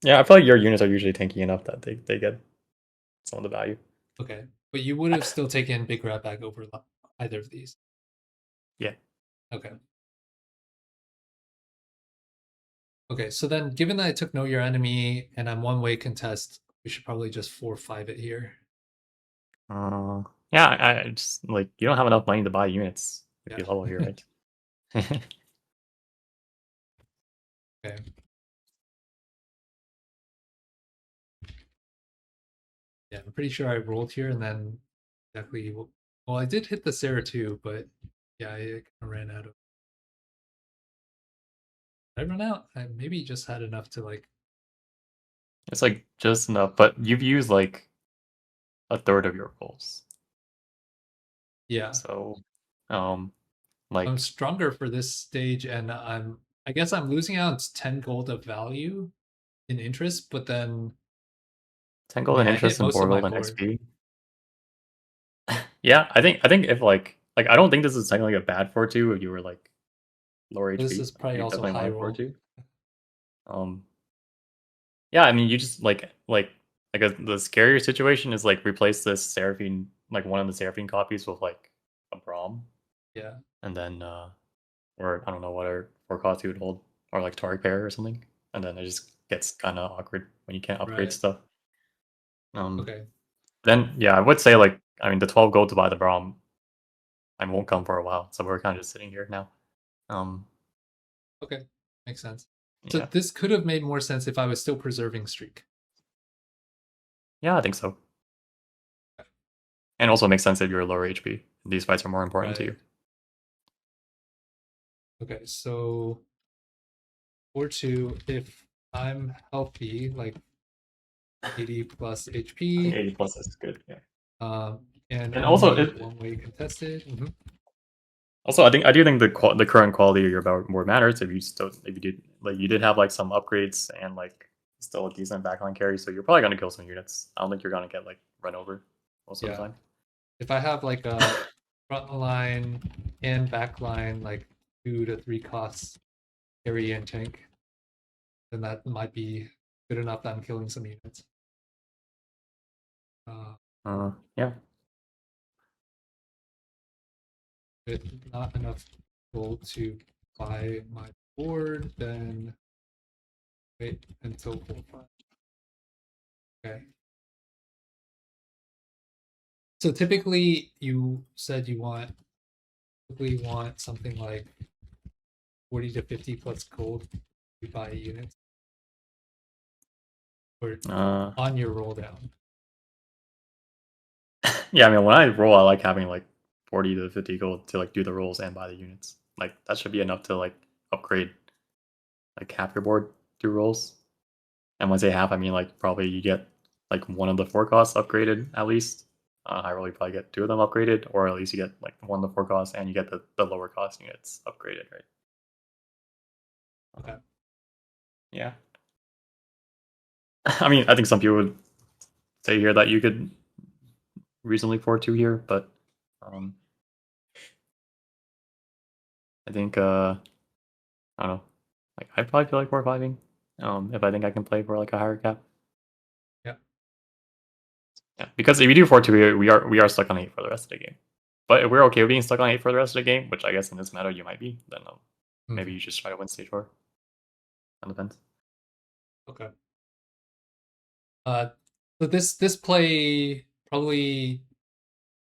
yeah, I feel like your units are usually tanky enough that they get some of the value. Okay. But you would have still taken Big Rat Bag over either of these. Yeah. Okay. Okay, so then given that I took Know Your Enemy and I'm one way contest, we should probably just 4-5 it here. Yeah, I just like you don't have enough money to buy units if Yeah. you level here, right? Okay. Yeah, I'm pretty sure I rolled here and then exactly. Well, I did hit the Sarah too, but yeah, I kind of ran out of. Did I run out? I maybe just had enough to like. It's like just enough, but you've used like a third of your rolls. Yeah, So I'm like stronger for this stage, and I guess I'm losing out 10 gold of value in interest, but then 10 I gold mean in I hit interest and most 4 of my gold in board. XP. Yeah, I think if like I don't think this is technically a bad 4-2 if you were like lower This HP. is probably You also definitely high want a roll. 4-2. Um yeah, I mean you just like the scarier situation is like replace this Seraphine like one of the Seraphine copies with like a Braum Yeah, and then or I don't know what other 4 costs you would hold or like Taric pair or something. And then it just gets kind of awkward when you can't upgrade right. stuff. Um Okay. then yeah, I would say like I mean the 12 gold to buy the Braum I won't come for a while. So we're kind of just sitting here now. Um, Okay. Makes sense. So yeah, this could have made more sense if I was still preserving streak. yeah, I think so. And also makes sense if you're lower HP. These fights are more important to Right. you. Okay, so 4-2, if I'm healthy, like 80 plus I think HP, 80 plus is good. Yeah, and and also only one way contested. also I do think the current quality of your board matters. If you did like you did have like some upgrades and like still a decent backline carry, so you're probably gonna kill some units. I don't think you're gonna get like run over most of the Yeah. time. If I have like a front line and back line, like 2 to 3 costs carry and tank, then that might be good enough that I'm killing some units. Yeah. With not enough gold to buy my board, then wait until 4-5. Okay. So typically you said you typically want something like 40 to 50 plus gold to buy units or on your roll down. Yeah, I mean, when I roll, I like having like 40 to 50 gold to like do the rolls and buy the units. Like that should be enough to like upgrade like half your board through rolls. And when I say half, I mean like probably you get like one of the 4 costs upgraded at least. High roll, you probably get 2 of them upgraded, or at least you get like one of the 4 costs and you get the lower cost units upgraded, right? Okay. Yeah. I mean, I think some people would say here that you could reasonably 4-2 here, but I think I don't know. Like I probably feel like 4-5ing. If I think I can play for like a higher cap. Yeah. Yeah, because if you do 4-2, we are stuck on 8 for the rest of the game. But if we're okay with being stuck on 8 for the rest of the game, which I guess in this meta you might be, then maybe you just try to win stage 4. That depends. Okay. So this play probably,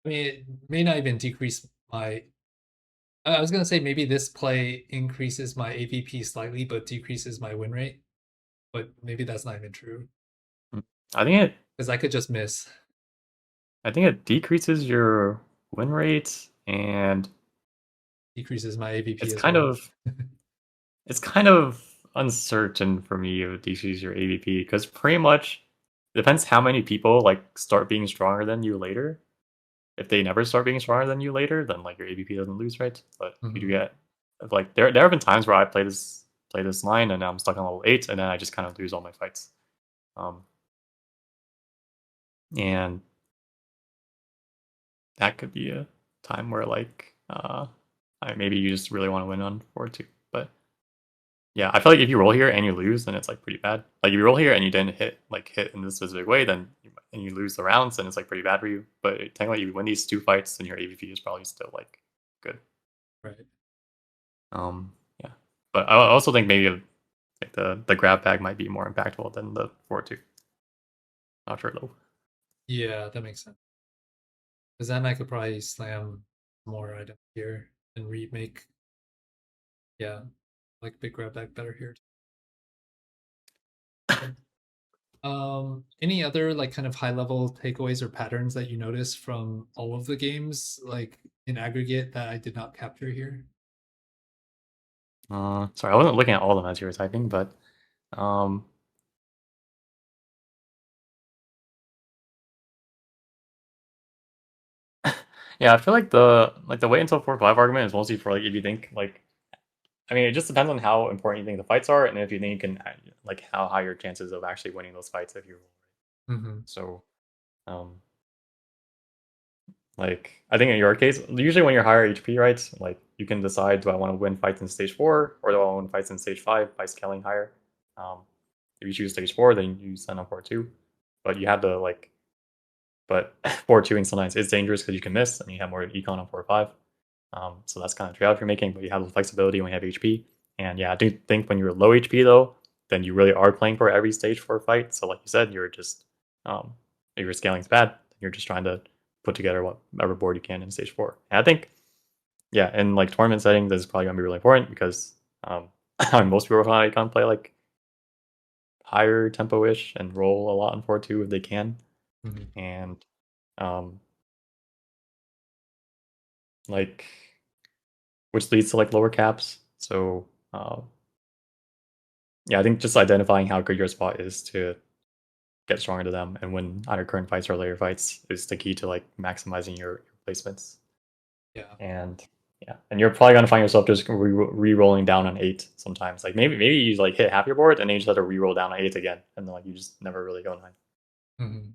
I mean, it may not even decrease my. I was gonna say maybe this play increases my AVP slightly, but decreases my win rate. But maybe that's not even true I think because I could just miss. it decreases your win rate, and Decreases my AVP it's as kind well. of it's kind of uncertain for me if it decreases your AVP because pretty much it depends how many people like start being stronger than you later. If they never start being stronger than you later, then like your AVP doesn't lose, right? But if you do get like there have been times where I play this line and I'm stuck on level 8 and then I just kind of lose all my fights. And that could be a time where like maybe you just really want to win on 4-2. But yeah, I feel like if you roll here and you lose, then it's like pretty bad. Like if you roll here and you didn't hit in this specific way, then and you lose the rounds, then it's like pretty bad for you. But technically, if you win these 2 fights, then your AVP is probably still like good. Right. Yeah. But I also think maybe like the grab bag might be more impactful than the 4-2. Not sure though. Yeah, that makes sense. Because then I could probably slam more items here and remake. Yeah, like big grab bag better here. Any other like kind of high level takeaways or patterns that you notice from all of the games, like in aggregate, that I did not capture here? Sorry, I wasn't looking at all of them as you were typing, but yeah, I feel like the wait until 4-5 argument is mostly for like if you think like, I mean, it just depends on how important you think the fights are, and if you think you can like how high your chances of actually winning those fights if you roll. So, like I think in your case, usually when you're higher HP, right, like you can decide, do I want to win fights in stage 4 or do I want to win fights in stage 5 by scaling higher. If you choose stage 4, then you send on 4-2, but you have to like, but 4-2ing sometimes is dangerous because you can miss and you have more econ on 4-5. So that's kind of trade-off you're making, but you have the flexibility when you have HP. And yeah, I do think when you're low HP though, then you really are playing for every stage 4 fight. So like you said, you're just if your scaling's bad, you're just trying to put together whatever board you can in stage 4. And I think, yeah, in like tournament settings, this is probably gonna be really important because most people probably can't play like higher tempo-ish and roll a lot on 4-2 if they can. And like which leads to like lower caps. So yeah, I think just identifying how good your spot is to get stronger to them and win either current fights or later fights is the key to like maximizing your placements. Yeah. And yeah, and you're probably gonna find yourself just re-rolling down on 8 sometimes. Like maybe you like hit half your board and then you just have to re-roll down on 8 again, and then like you just never really go 9.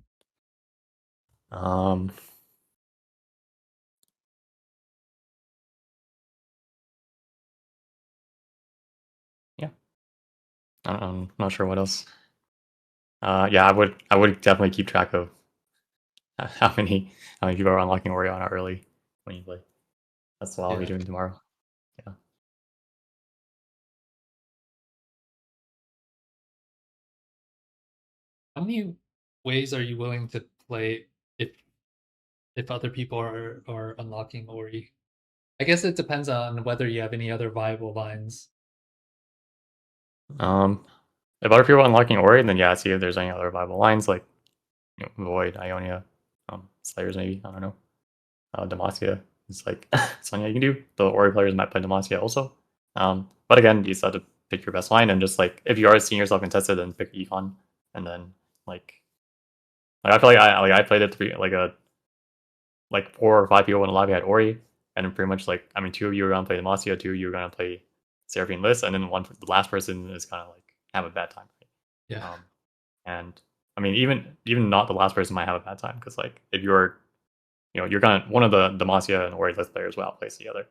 Yeah, I'm not sure what else. Yeah, I would definitely keep track of how many people are unlocking Oriana early when you play. That's what I'll be doing tomorrow. Yeah. How many ways are you willing to play if other people are unlocking Ori? I guess it depends on whether you have any other viable lines. If other people are unlocking Ori, then yeah, see if there's any other viable lines like Void, Ionia, Slayers maybe, I don't know. Demacia. It's like something you can do. The Ori players might play Demacia also. But again, you just have to pick your best line and just like if you are seeing yourself contested, then pick Econ and then like Like I feel like I played it like 4 or 5 people in the lobby had Ori, and then pretty much like I mean 2 of you are gonna play Demacia, 2 of you are gonna play Seraphine List, and then the last person is gonna like have a bad time. Yeah. And I mean even not the last person might have a bad time because like if you're gonna one of the Demacia and Ori list players will outplace the other.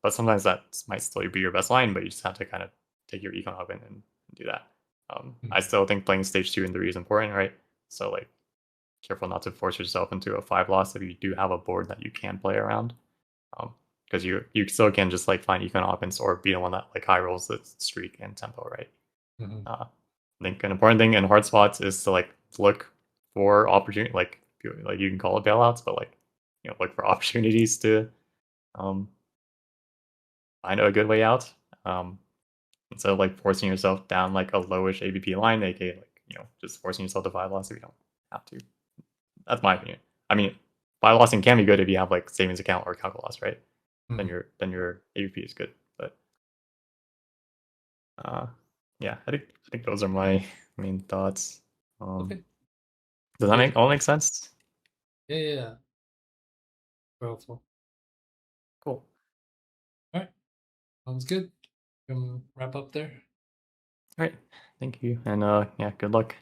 But sometimes that might still be your best line, but you just have to kind of take your econ up and do that. I still think playing stage 2 and 3 is important, right? So like careful not to force yourself into a 5 loss if you do have a board that you can play around. Because you still can just like find econ offense or be the one that like high rolls the streak and tempo, right? I think an important thing in hard spots is to like look for opportunity, like you can call it bailouts, but like look for opportunities to um, find a good way out. Instead of like forcing yourself down like a lowish ABP line, aka like just forcing yourself to 5 loss if you don't have to. That's my opinion. I mean, 5 lossing can be good if you have like savings account or calculus, right? Then your ABP is good. But yeah, I think those are my main thoughts. Okay. Does that make sense? Yeah. Powerful. Cool. All right. Sounds good. Wrap up there. All right. Thank you. And yeah, good luck.